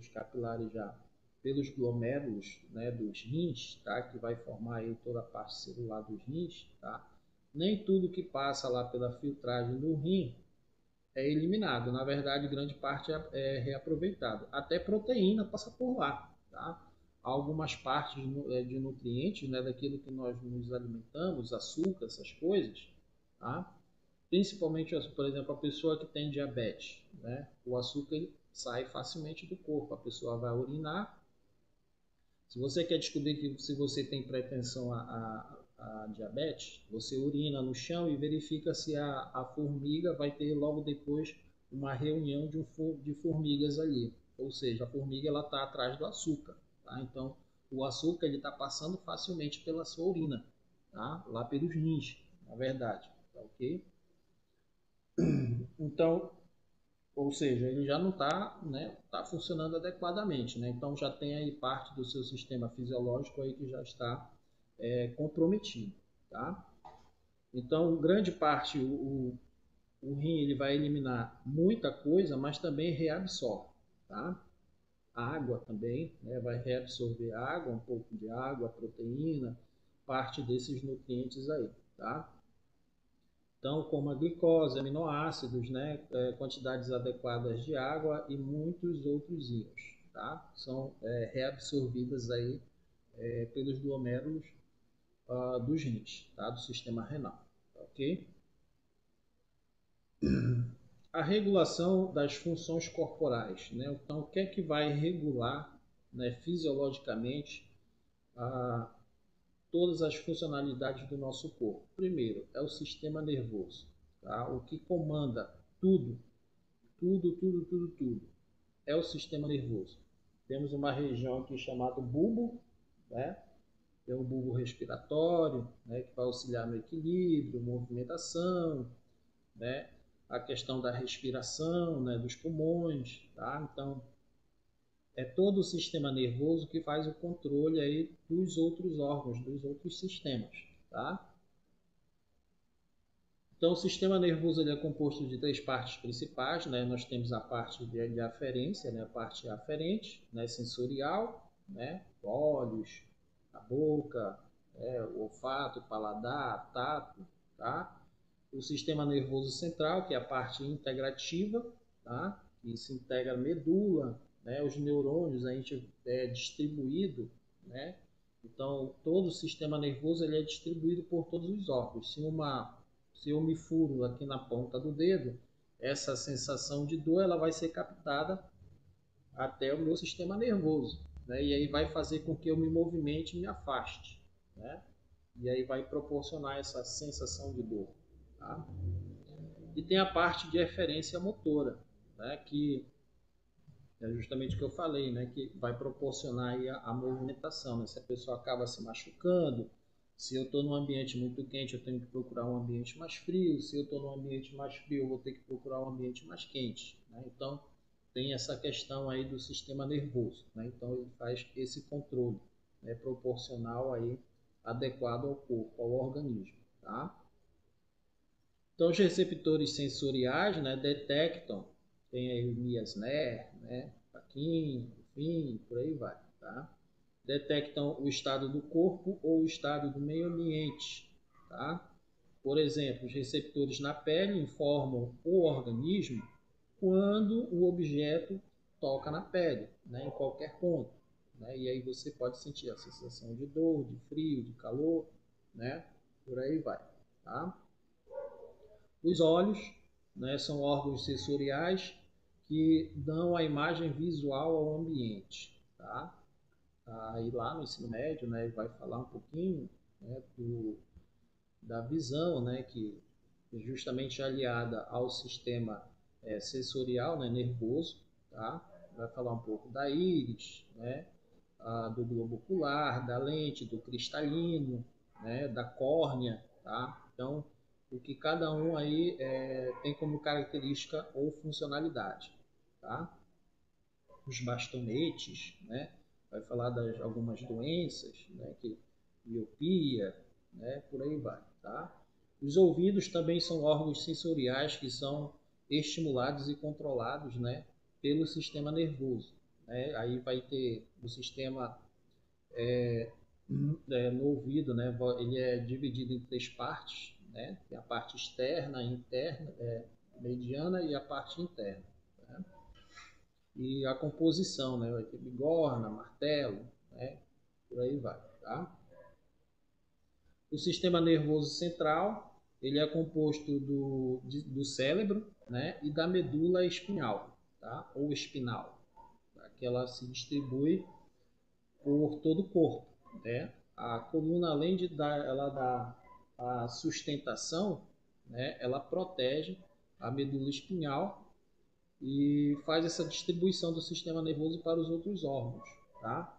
capilares já, pelos glomérulos, né, dos rins, tá? Que vai formar aí toda a parte celular dos rins, tá? Nem tudo que passa lá pela filtragem do rim é eliminado. Na verdade, grande parte é reaproveitado. Até proteína passa por lá, tá? Algumas partes de nutrientes, né, daquilo que nós nos alimentamos, açúcar, essas coisas, tá? Principalmente, por exemplo, a pessoa que tem diabetes, né? O açúcar ele sai facilmente do corpo. A pessoa vai urinar. Se você quer descobrir que se você tem pretensão a diabetes, você urina no chão e verifica se a formiga vai ter logo depois uma reunião de formigas ali. Ou seja, a formiga ela está atrás do açúcar. Tá? Então, o açúcar ele está passando facilmente pela sua urina, tá? Lá pelos rins, na verdade. Tá ok? Então, ou seja, ele já não está, né, tá funcionando adequadamente, né? Então já tem aí parte do seu sistema fisiológico aí que já está comprometido, tá? Então, grande parte, o rim ele vai eliminar muita coisa, mas também reabsorve, tá? A água também, né, vai reabsorver água, um pouco de água, proteína, parte desses nutrientes aí, tá? Então, como a glicose, aminoácidos, né, quantidades adequadas de água e muitos outros íons, tá? São reabsorvidas aí pelos glomérulos dos rins, tá? Do sistema renal, tá, ok? A regulação das funções corporais, né? Então, o que é que vai regular, né, fisiologicamente todas as funcionalidades do nosso corpo? Primeiro, é o sistema nervoso, tá? O que comanda tudo, tudo, é o sistema nervoso. Temos uma região aqui chamada bulbo, né? Tem o bulbo respiratório, né? Que vai auxiliar no equilíbrio, movimentação, né? A questão da respiração, né? Dos pulmões, tá? Então, é todo o sistema nervoso que faz o controle aí dos outros órgãos, dos outros sistemas, tá? Então, o sistema nervoso ele é composto de três partes principais, né? Nós temos a parte de aferência, né? A parte aferente, né? Sensorial, né? Olhos, a boca, o olfato, o paladar, tato, tá? O sistema nervoso central, que é a parte integrativa, tá? Que se integra a medula, né? Os neurônios a gente é distribuído, né? Então, todo o sistema nervoso ele é distribuído por todos os órgãos. Se eu me furo aqui na ponta do dedo, essa sensação de dor ela vai ser captada até o meu sistema nervoso, né? E aí vai fazer com que eu me movimente e me afaste, né? E aí vai proporcionar essa sensação de dor, tá? E tem a parte de eferência motora, né? Que é justamente o que eu falei, né? Que vai proporcionar aí a movimentação, né? Se a pessoa acaba se machucando, se eu estou num ambiente muito quente, eu tenho que procurar um ambiente mais frio. Se eu estou num ambiente mais frio, eu vou ter que procurar um ambiente mais quente, né? Então, tem essa questão aí do sistema nervoso, né? Então, ele faz esse controle, né? Proporcional aí, adequado ao corpo, ao organismo, tá? Então, os receptores sensoriais, né, detectam, tem aí o Miasner, né, Paquim, enfim, por aí vai, tá? Detectam o estado do corpo ou o estado do meio ambiente, tá? Por exemplo, os receptores na pele informam o organismo quando o objeto toca na pele, né, em qualquer ponto, né? E aí você pode sentir a sensação de dor, de frio, de calor, né? Por aí vai, tá? Os olhos, né, são órgãos sensoriais que dão a imagem visual ao ambiente, tá? Aí lá no ensino médio, né, vai falar um pouquinho, né, da visão, né, que é justamente aliada ao sistema sensorial, né, nervoso, tá? Vai falar um pouco da íris, né, do globo ocular, da lente, do cristalino, né, da córnea, tá? Então, o que cada um aí tem como característica ou funcionalidade, tá? Os bastonetes, né? Vai falar das algumas doenças, né? Que miopia, né? Por aí vai, tá? Os ouvidos também são órgãos sensoriais que são estimulados e controlados, né? Pelo sistema nervoso, né? Aí vai ter o sistema no ouvido, né? Ele é dividido em três partes, né? Tem a parte externa, interna, mediana e a parte interna, né? E a composição, né? Vai ter bigorna, martelo, né? Por aí vai, tá? O sistema nervoso central, ele é composto do cérebro, né? E da medula espinhal, tá? Ou espinal, tá? Que ela se distribui por todo o corpo, né? A coluna, além de ela dar a sustentação, né? Ela protege a medula espinhal e faz essa distribuição do sistema nervoso para os outros órgãos, tá?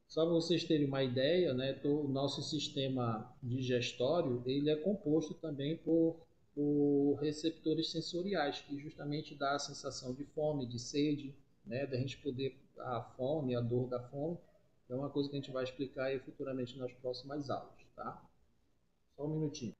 Só para vocês terem uma ideia, né, o nosso sistema digestório ele é composto também por receptores sensoriais, que justamente dá a sensação de fome, de sede, né, da gente poder a fome, a dor da fome. É uma coisa que a gente vai explicar aí futuramente nas próximas aulas, tá? Só um minutinho.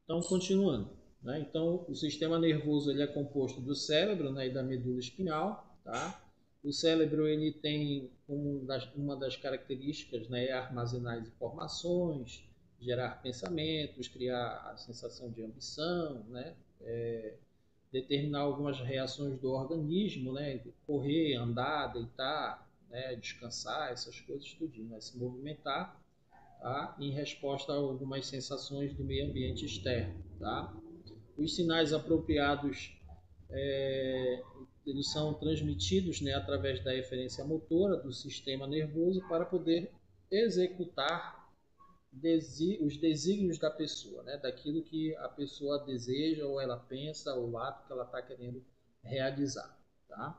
Então, continuando, né? Então, o sistema nervoso ele é composto do cérebro, né, e da medula espinhal, tá? O cérebro ele tem uma das características, né, é armazenar as informações, gerar pensamentos, criar a sensação de ambição, né? Determinar algumas reações do organismo, né? Correr, andar, deitar, né? Descansar, essas coisas tudinho, né? Se movimentar, tá? Em resposta a algumas sensações do meio ambiente externo, tá? Os sinais apropriados eles são transmitidos, né, através da eferência motora do sistema nervoso para poder executar os desígnios da pessoa, né, daquilo que a pessoa deseja ou ela pensa, ou o ato que ela está querendo realizar, tá?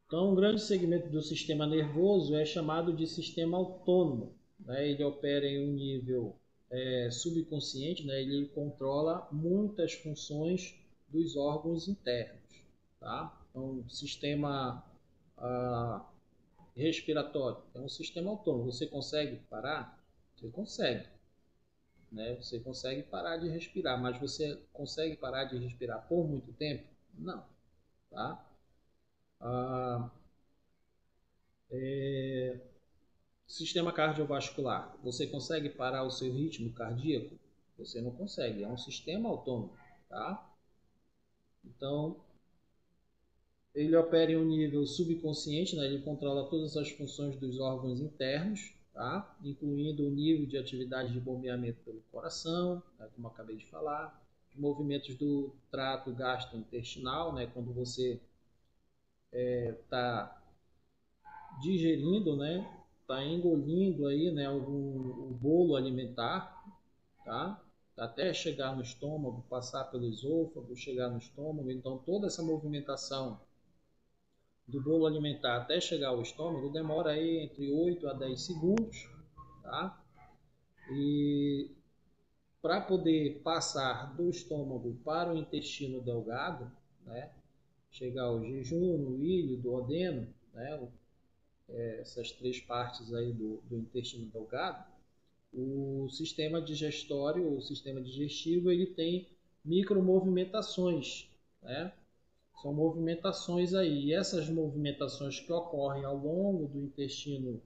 Então, um grande segmento do sistema nervoso é chamado de sistema autônomo, né? Ele opera em um nível subconsciente, né? Ele controla muitas funções dos órgãos internos, tá? Então, sistema ah, respiratório é um sistema autônomo. Você consegue parar? Você consegue, né? Você consegue parar de respirar, mas você consegue parar de respirar por muito tempo? Não, tá? Ah, Sistema cardiovascular. Você consegue parar o seu ritmo cardíaco? Você não consegue. É um sistema autônomo, tá? Então, ele opera em um nível subconsciente, né? Ele controla todas as funções dos órgãos internos, tá? Incluindo o nível de atividade de bombeamento pelo coração, né? Como eu acabei de falar, os movimentos do trato gastrointestinal, né? Quando você está digerindo, né? Está engolindo aí, né? O bolo alimentar, tá? Até chegar no estômago, passar pelo esôfago, chegar no estômago. Então, toda essa movimentação do bolo alimentar até chegar ao estômago demora aí entre 8 a 10 segundos, tá? E para poder passar do estômago para o intestino delgado, né? Chegar ao jejum, o ilho, do duodeno, né? Essas três partes aí do intestino delgado, o sistema digestório, o sistema digestivo, ele tem micromovimentações, né? São movimentações aí. E essas movimentações que ocorrem ao longo do intestino,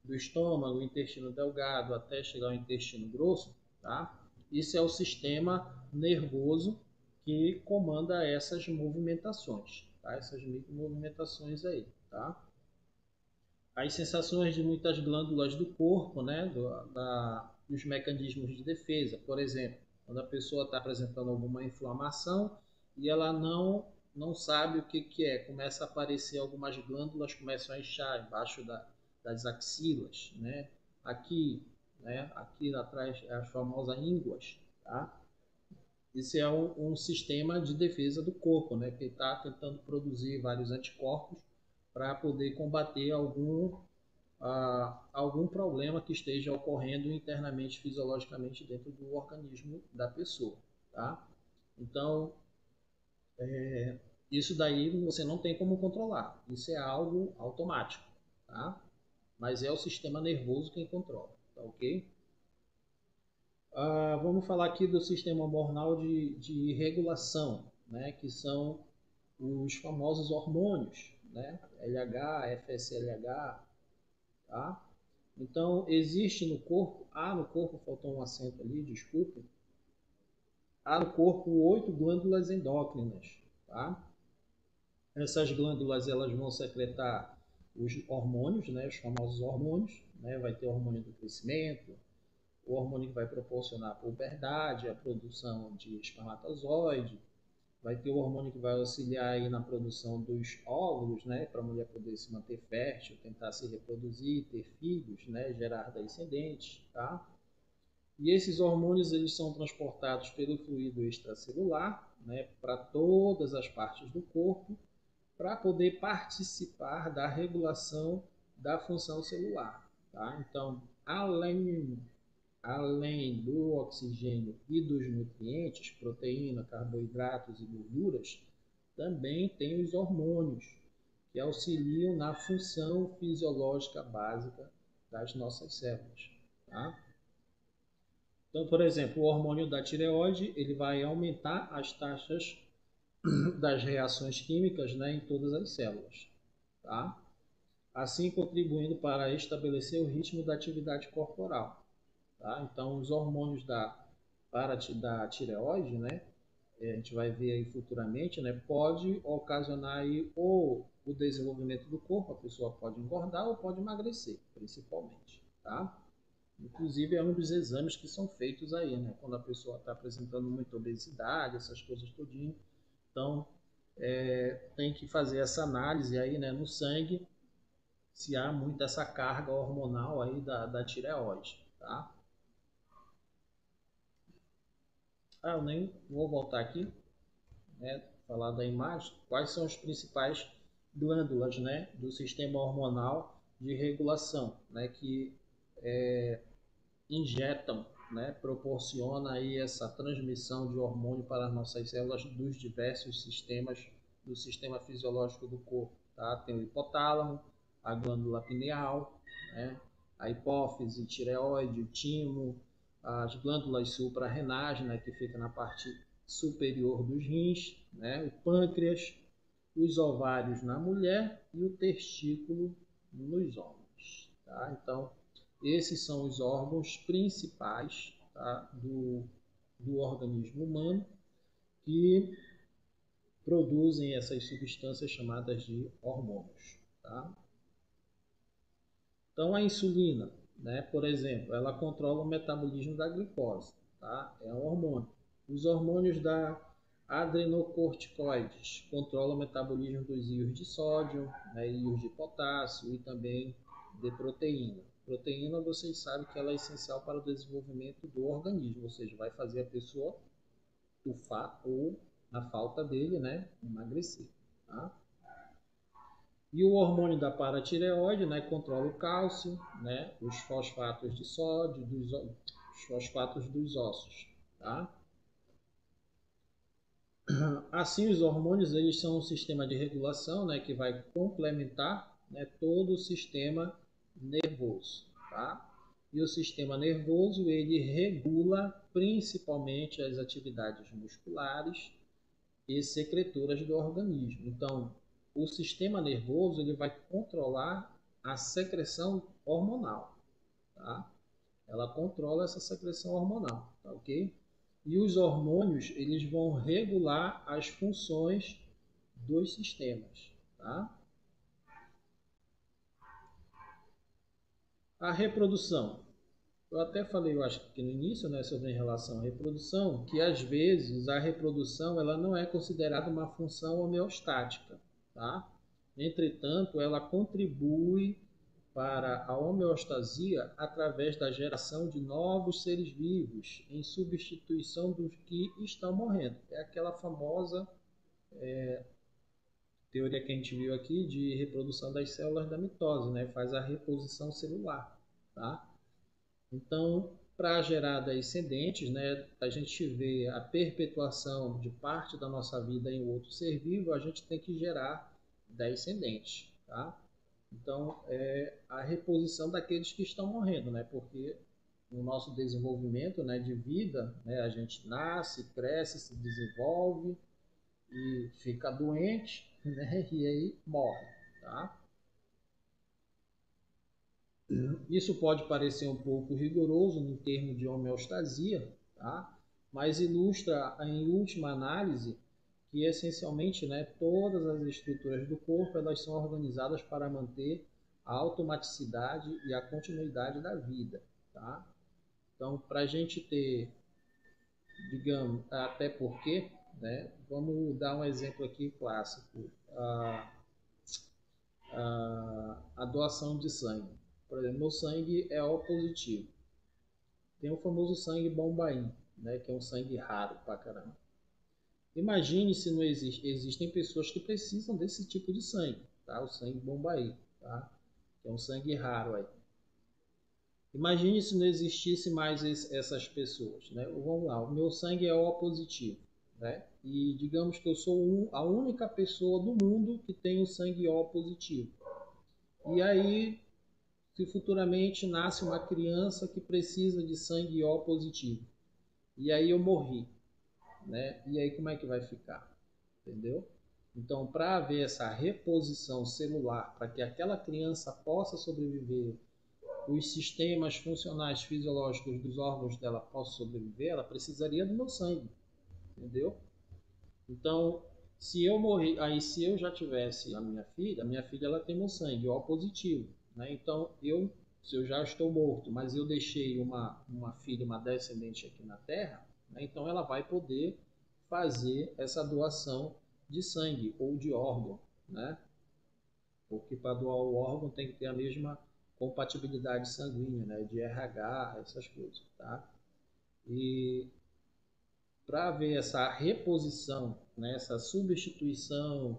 do estômago, intestino delgado, até chegar ao intestino grosso, tá? Isso é o sistema nervoso que comanda essas movimentações, tá? Essas micromovimentações aí, tá? As sensações de muitas glândulas do corpo, né? Dos mecanismos de defesa, por exemplo, quando a pessoa está apresentando alguma inflamação e ela não sabe o que é, começa a aparecer algumas glândulas, começam a inchar embaixo das axilas, né? Aqui, né? Aqui atrás é as famosas ínguas, tá? Esse é um sistema de defesa do corpo, né? Que está tentando produzir vários anticorpos para poder combater algum problema que esteja ocorrendo internamente, fisiologicamente dentro do organismo da pessoa, tá? Então, isso daí você não tem como controlar. Isso é algo automático, tá? Mas é o sistema nervoso quem controla, tá ok? Vamos falar aqui do sistema hormonal de regulação, né? Que são os famosos hormônios, né? LH, FSLH, tá? Então, existe no corpo, no corpo faltou um acento ali, desculpe, há no corpo 8 glândulas endócrinas, tá? Essas glândulas elas vão secretar os hormônios, né, os famosos hormônios, né, vai ter o hormônio do crescimento, o hormônio que vai proporcionar a puberdade, a produção de espermatozoide, vai ter o hormônio que vai auxiliar aí na produção dos óvulos, né, para a mulher poder se manter fértil, tentar se reproduzir, ter filhos, né, gerar descendentes, tá? E esses hormônios eles são transportados pelo fluido extracelular, né, para todas as partes do corpo, para poder participar da regulação da função celular. Tá? Então, além do oxigênio e dos nutrientes, proteína, carboidratos e gorduras, também tem os hormônios, que auxiliam na função fisiológica básica das nossas células. Tá? Então, por exemplo, o hormônio da tireoide ele vai aumentar as taxas das reações químicas, né, em todas as células, tá? Assim contribuindo para estabelecer o ritmo da atividade corporal. Tá? Então, os hormônios da tireoide, né, a gente vai ver aí futuramente, né, pode ocasionar aí ou o desenvolvimento do corpo, a pessoa pode engordar ou pode emagrecer, principalmente. Tá? Inclusive, é um dos exames que são feitos aí, né, quando a pessoa está apresentando muita obesidade, essas coisas todinho. Então, tem que fazer essa análise aí, né, no sangue, se há muito essa carga hormonal aí da tireoide, tá? Eu nem vou voltar aqui, né, falar da imagem. Quais são as principais glândulas, né, do sistema hormonal de regulação, né, que injetam, né, proporciona aí essa transmissão de hormônio para as nossas células dos diversos sistemas do sistema fisiológico do corpo, tá? Tem o hipotálamo, a glândula pineal, né, a hipófise, tireoide, o timo, as glândulas suprarrenais, né, que fica na parte superior dos rins, né, o pâncreas, os ovários na mulher e o testículo nos homens, tá? Então, esses são os órgãos principais, tá, do organismo humano que produzem essas substâncias chamadas de hormônios. Tá? Então, a insulina, né, por exemplo, ela controla o metabolismo da glicose. Tá? É um hormônio. Os hormônios da adrenocorticoides controlam o metabolismo dos íons de sódio, né, íons de potássio e também de proteína. Proteína, vocês sabem que ela é essencial para o desenvolvimento do organismo, ou seja, vai fazer a pessoa tufar ou, na falta dele, né, emagrecer. Tá? E o hormônio da paratireoide, né, controla o cálcio, né, os fosfatos de sódio, os fosfatos dos ossos. Tá? Assim, os hormônios eles são um sistema de regulação, né, que vai complementar, né, todo o sistema nervoso. Tá? E o sistema nervoso, ele regula principalmente as atividades musculares e secretoras do organismo. Então, o sistema nervoso, ele vai controlar a secreção hormonal, tá? Ela controla essa secreção hormonal, tá ok? E os hormônios, eles vão regular as funções dos sistemas, tá? A reprodução. Eu até falei, eu acho que no início, né, sobre em relação à reprodução, que às vezes a reprodução ela não é considerada uma função homeostática, tá? Entretanto, ela contribui para a homeostasia através da geração de novos seres vivos, em substituição dos que estão morrendo. É aquela famosa teoria que a gente viu aqui de reprodução das células da mitose, né? Faz a reposição celular, tá? Então, para gerar descendentes, né, a gente vê a perpetuação de parte da nossa vida em outro ser vivo, a gente tem que gerar descendentes, tá? Então, é a reposição daqueles que estão morrendo, né? Porque no nosso desenvolvimento, né, de vida, né, a gente nasce, cresce, se desenvolve e fica doente, né, e aí morre, tá? Isso pode parecer um pouco rigoroso no termo de homeostasia, tá? Mas ilustra, em última análise, que essencialmente, né, todas as estruturas do corpo elas são organizadas para manter a automaticidade e a continuidade da vida, tá? Então, para a gente ter, digamos, até porque, né, vamos dar um exemplo aqui clássico, a doação de sangue. Por exemplo, meu sangue é O positivo. Tem o famoso sangue bombaim, né, que é um sangue raro pra caramba. Imagine se não existem pessoas que precisam desse tipo de sangue, tá? O sangue bombaim, tá? Que é um sangue raro aí. Imagine se não existisse mais essas pessoas, né? Vamos lá, o meu sangue é O positivo, né? E digamos que eu sou a única pessoa do mundo que tem o sangue O positivo. E aí, se futuramente nasce uma criança que precisa de sangue O positivo, e aí eu morri, né? E aí como é que vai ficar? Entendeu? Então, para haver essa reposição celular, para que aquela criança possa sobreviver, os sistemas funcionais fisiológicos dos órgãos dela possam sobreviver, ela precisaria do meu sangue, entendeu? Então, se eu morrer, aí se eu já tivesse a minha filha ela tem meu sangue, O positivo, né? Então, se eu já estou morto, mas eu deixei uma filha, uma descendente aqui na Terra, né? Então ela vai poder fazer essa doação de sangue ou de órgão, né? Porque para doar o órgão tem que ter a mesma compatibilidade sanguínea, né? De RH, essas coisas, tá? E para haver essa reposição, né? Essa substituição,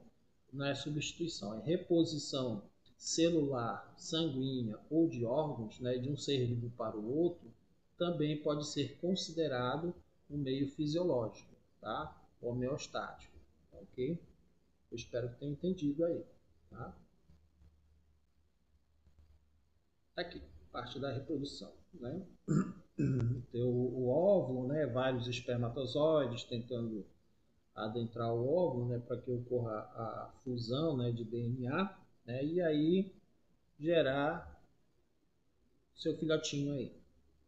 não é substituição, é reposição celular, sanguínea ou de órgãos, né? De um ser vivo para o outro, também pode ser considerado um meio fisiológico, tá? Homeostático, ok? Eu espero que tenha entendido aí, tá? Aqui, parte da reprodução, né? Tem o óvulo, né? Vários espermatozoides tentando adentrar o óvulo, né? Para que ocorra a fusão, né? De DNA, né? E aí gerar seu filhotinho aí,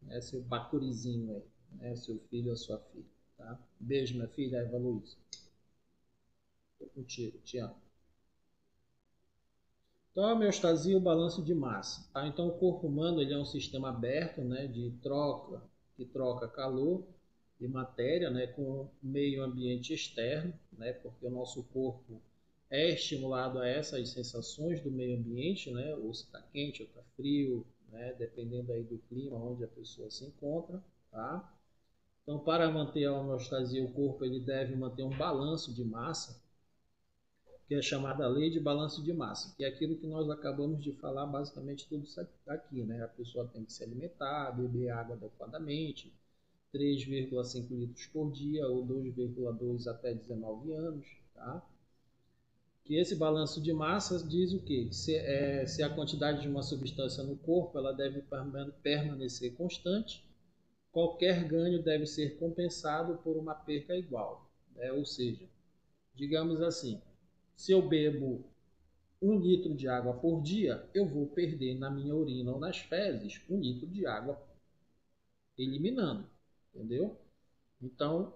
né? Seu bacurizinho aí, né? Seu filho ou sua filha, tá? Beijo, minha filha, Eva Luiz. Tô contigo, te amo. Então, a homeostasia e o balanço de massa. Tá? Então, o corpo humano ele é um sistema aberto, né, de troca, que troca calor e matéria, né, com o meio ambiente externo, né, porque o nosso corpo é estimulado a essas sensações do meio ambiente, né, ou se está quente ou está frio, né, dependendo aí do clima onde a pessoa se encontra. Tá? Então, para manter a homeostasia, o corpo ele deve manter um balanço de massa, que é chamada lei de balanço de massa, que é aquilo que nós acabamos de falar basicamente tudo isso aqui, né? A pessoa tem que se alimentar, beber água adequadamente, 3,5 litros por dia ou 2,2 até 19 anos, tá? Que esse balanço de massas diz o quê? Que se a quantidade de uma substância no corpo ela deve permanecer constante, qualquer ganho deve ser compensado por uma perca igual. Ou seja, digamos assim, se eu bebo 1 litro de água por dia, eu vou perder na minha urina ou nas fezes 1 litro de água eliminando, entendeu? Então,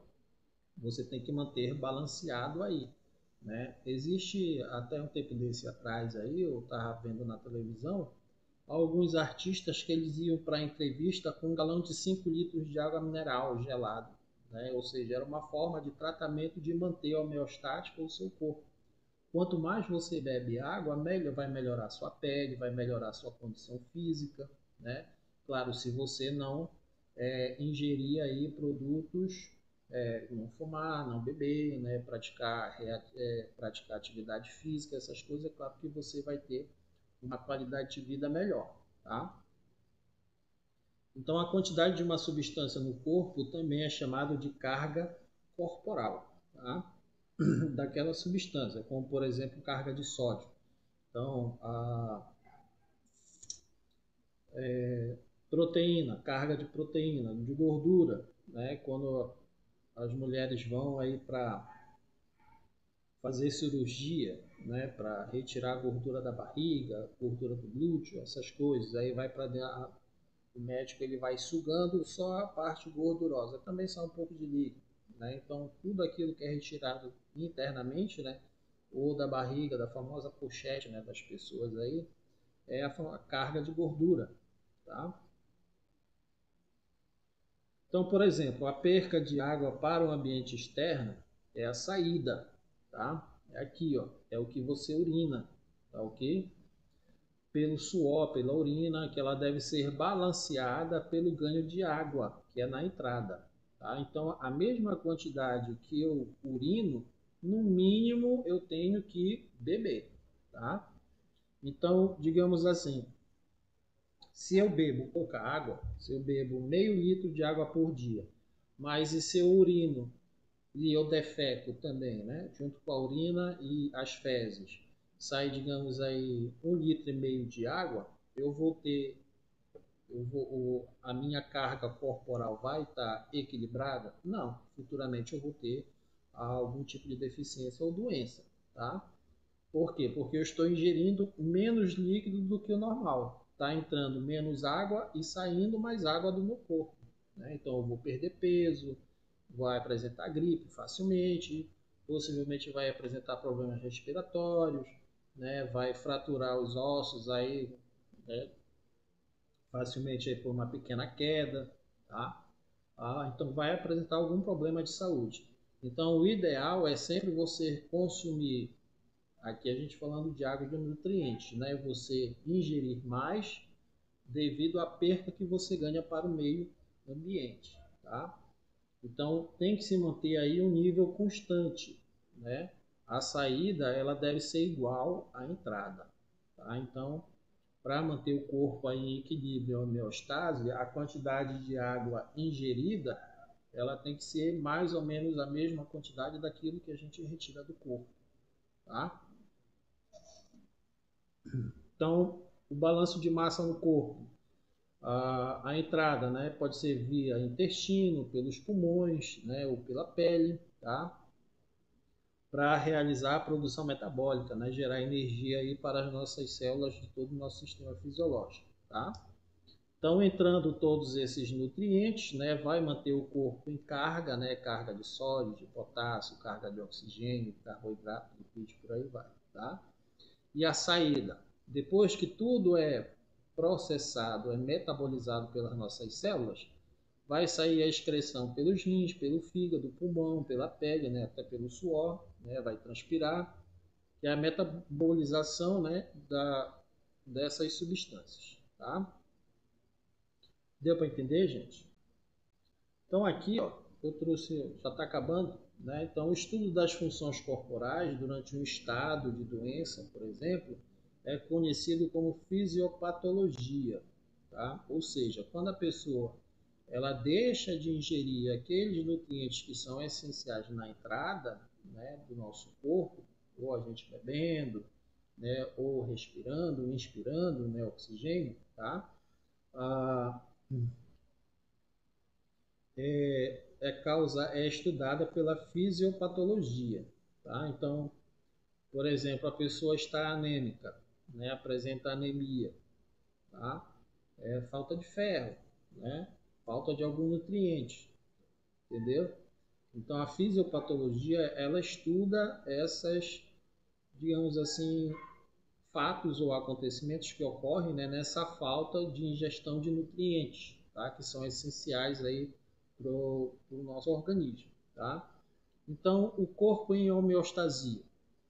você tem que manter balanceado aí, né? Existe até um tempo desse atrás aí, eu estava vendo na televisão, alguns artistas que eles iam para a entrevista com 1 galão de 5 litros de água mineral gelado, né? Ou seja, era uma forma de tratamento de manter a homeostática o seu corpo. Quanto mais você bebe água, melhor vai melhorar a sua pele, vai melhorar a sua condição física, né? Claro, se você não ingerir aí produtos, não fumar, não beber, né? Praticar atividade física, essas coisas, é claro que você vai ter uma qualidade de vida melhor, tá? Então, a quantidade de uma substância no corpo também é chamado de carga corporal, tá? Daquela substância, como por exemplo carga de sódio. Então, a proteína, carga de proteína, de gordura, né? Quando as mulheres vão aí para fazer cirurgia, né? Para retirar a gordura da barriga, gordura do glúteo, essas coisas, aí vai para o médico ele vai sugando só a parte gordurosa, também só um pouco de líquido, né? Então tudo aquilo que é retirado internamente, né? Ou da barriga, da famosa pochete, né? Das pessoas aí, é a carga de gordura, tá? Então, por exemplo, a perca de água para o ambiente externo é a saída, tá? É aqui, ó, é o que você urina, tá ok? Pelo suor, pela urina, que ela deve ser balanceada pelo ganho de água, que é na entrada, tá? Então, a mesma quantidade que eu urino, no mínimo eu tenho que beber, tá? Então, digamos assim, se eu bebo pouca água, se eu bebo meio litro de água por dia, mas e se eu urino e eu defeco também, né? Junto com a urina e as fezes, sai, digamos aí, 1,5 litro de água, eu vou ter, a minha carga corporal vai estar equilibrada? Não, futuramente eu vou ter algum tipo de deficiência ou doença, tá? Por quê? Porque eu estou ingerindo menos líquido do que o normal. Está entrando menos água e saindo mais água do meu corpo, né? Então eu vou perder peso, vai apresentar gripe facilmente, possivelmente vai apresentar problemas respiratórios, né? Vai fraturar os ossos aí, né? Facilmente aí por uma pequena queda, tá? Então vai apresentar algum problema de saúde. Então o ideal é sempre você consumir, aqui a gente falando de água e de nutrientes, né? Você ingerir mais devido à perca que você ganha para o meio ambiente, tá? Então tem que se manter aí um nível constante, né? A saída ela deve ser igual à entrada, tá? Então para manter o corpo aí em equilíbrio e homeostase, a quantidade de água ingerida ela tem que ser mais ou menos a mesma quantidade daquilo que a gente retira do corpo, tá? Então, o balanço de massa no corpo, a entrada, né, pode ser via intestino, pelos pulmões, né, ou pela pele, tá? Para realizar a produção metabólica, né, gerar energia aí para as nossas células de todo o nosso sistema fisiológico, tá? Então, entrando todos esses nutrientes, né, vai manter o corpo em carga, né, carga de sódio, de potássio, carga de oxigênio, carboidrato, lipídio, por aí vai, tá? E a saída, depois que tudo é processado, é metabolizado pelas nossas células, vai sair a excreção pelos rins, pelo fígado, pulmão, pela pele, né, até pelo suor, né, vai transpirar, que é a metabolização, né, dessas substâncias, tá? Deu para entender, gente? Então aqui, ó, eu trouxe, já está acabando, né? Então o estudo das funções corporais durante um estado de doença, por exemplo, é conhecido como fisiopatologia, tá? Ou seja, quando a pessoa ela deixa de ingerir aqueles nutrientes que são essenciais na entrada, né, do nosso corpo, ou a gente bebendo, né, ou respirando, inspirando, né, oxigênio, tá? Ah, é estudada pela fisiopatologia, tá? Então, por exemplo, a pessoa está anêmica, né, apresenta anemia, tá? Falta de ferro, né? Falta de algum nutriente, entendeu? Então, a fisiopatologia, ela estuda essas, digamos assim, fatos ou acontecimentos que ocorrem, né, nessa falta de ingestão de nutrientes, tá? Que são essenciais aí para o nosso organismo, tá? Então, o corpo em homeostasia.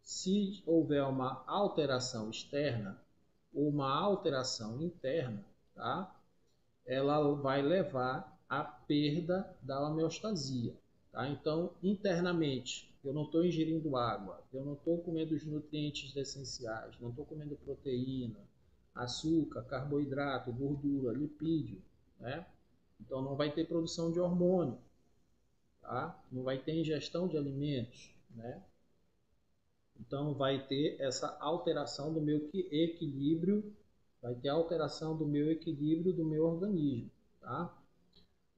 Se houver uma alteração externa ou uma alteração interna, tá? Ela vai levar à perda da homeostasia. Tá? Então, internamente, eu não estou ingerindo água, eu não estou comendo os nutrientes essenciais, não estou comendo proteína, açúcar, carboidrato, gordura, lipídio, né? Então, não vai ter produção de hormônio, tá? Não vai ter ingestão de alimentos, né? Então, vai ter essa alteração do meu equilíbrio, vai ter alteração do meu equilíbrio do meu organismo, tá?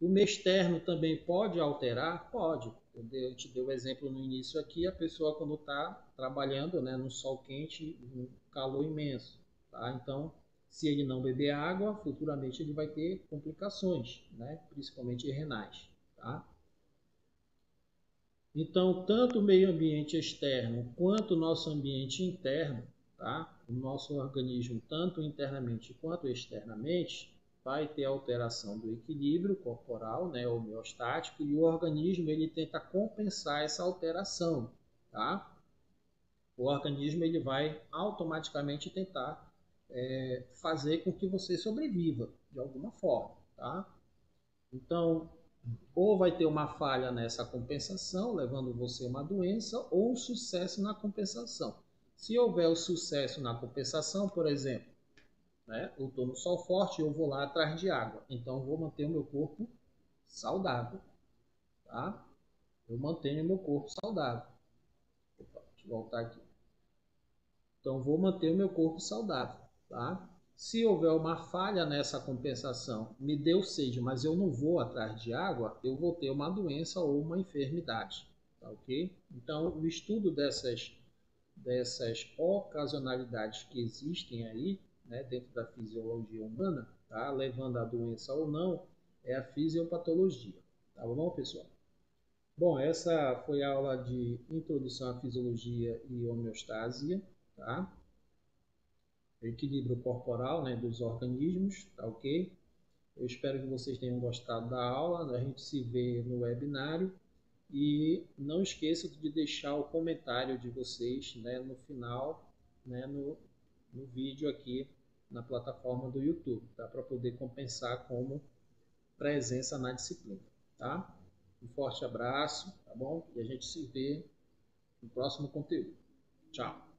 O meio externo também pode alterar? Pode. Eu te dei o exemplo no início aqui, a pessoa quando está trabalhando, né, no sol quente, no calor imenso, tá? Então, se ele não beber água, futuramente ele vai ter complicações, né, principalmente renais, tá? Então, tanto o meio ambiente externo quanto o nosso ambiente interno, tá? O nosso organismo, tanto internamente quanto externamente, vai ter alteração do equilíbrio corporal, né, homeostático, e o organismo ele tenta compensar essa alteração, tá? O organismo ele vai automaticamente tentar fazer com que você sobreviva de alguma forma, tá? Então, ou vai ter uma falha nessa compensação, levando você a uma doença, ou um sucesso na compensação. Se houver o sucesso na compensação, por exemplo, né, eu estou no sol forte e eu vou lá atrás de água, então eu vou manter o meu corpo saudável, tá? Eu mantenho o meu corpo saudável. Opa, deixa eu voltar aqui. Então, vou manter o meu corpo saudável, tá? Se houver uma falha nessa compensação, me deu sede, mas eu não vou atrás de água, eu vou ter uma doença ou uma enfermidade, tá ok? Então, o estudo dessas ocasionalidades que existem aí, né, dentro da fisiologia humana, tá? Levando a doença ou não, é a fisiopatologia, tá bom, pessoal? Bom, essa foi a aula de introdução à fisiologia e homeostasia, tá? Equilíbrio corporal, né, dos organismos, tá ok? Eu espero que vocês tenham gostado da aula. A gente se vê no webinário e não esqueça de deixar o comentário de vocês, né, no final, né, no vídeo aqui na plataforma do YouTube, tá? Para poder compensar como presença na disciplina, tá? Um forte abraço, tá bom? E a gente se vê no próximo conteúdo. Tchau!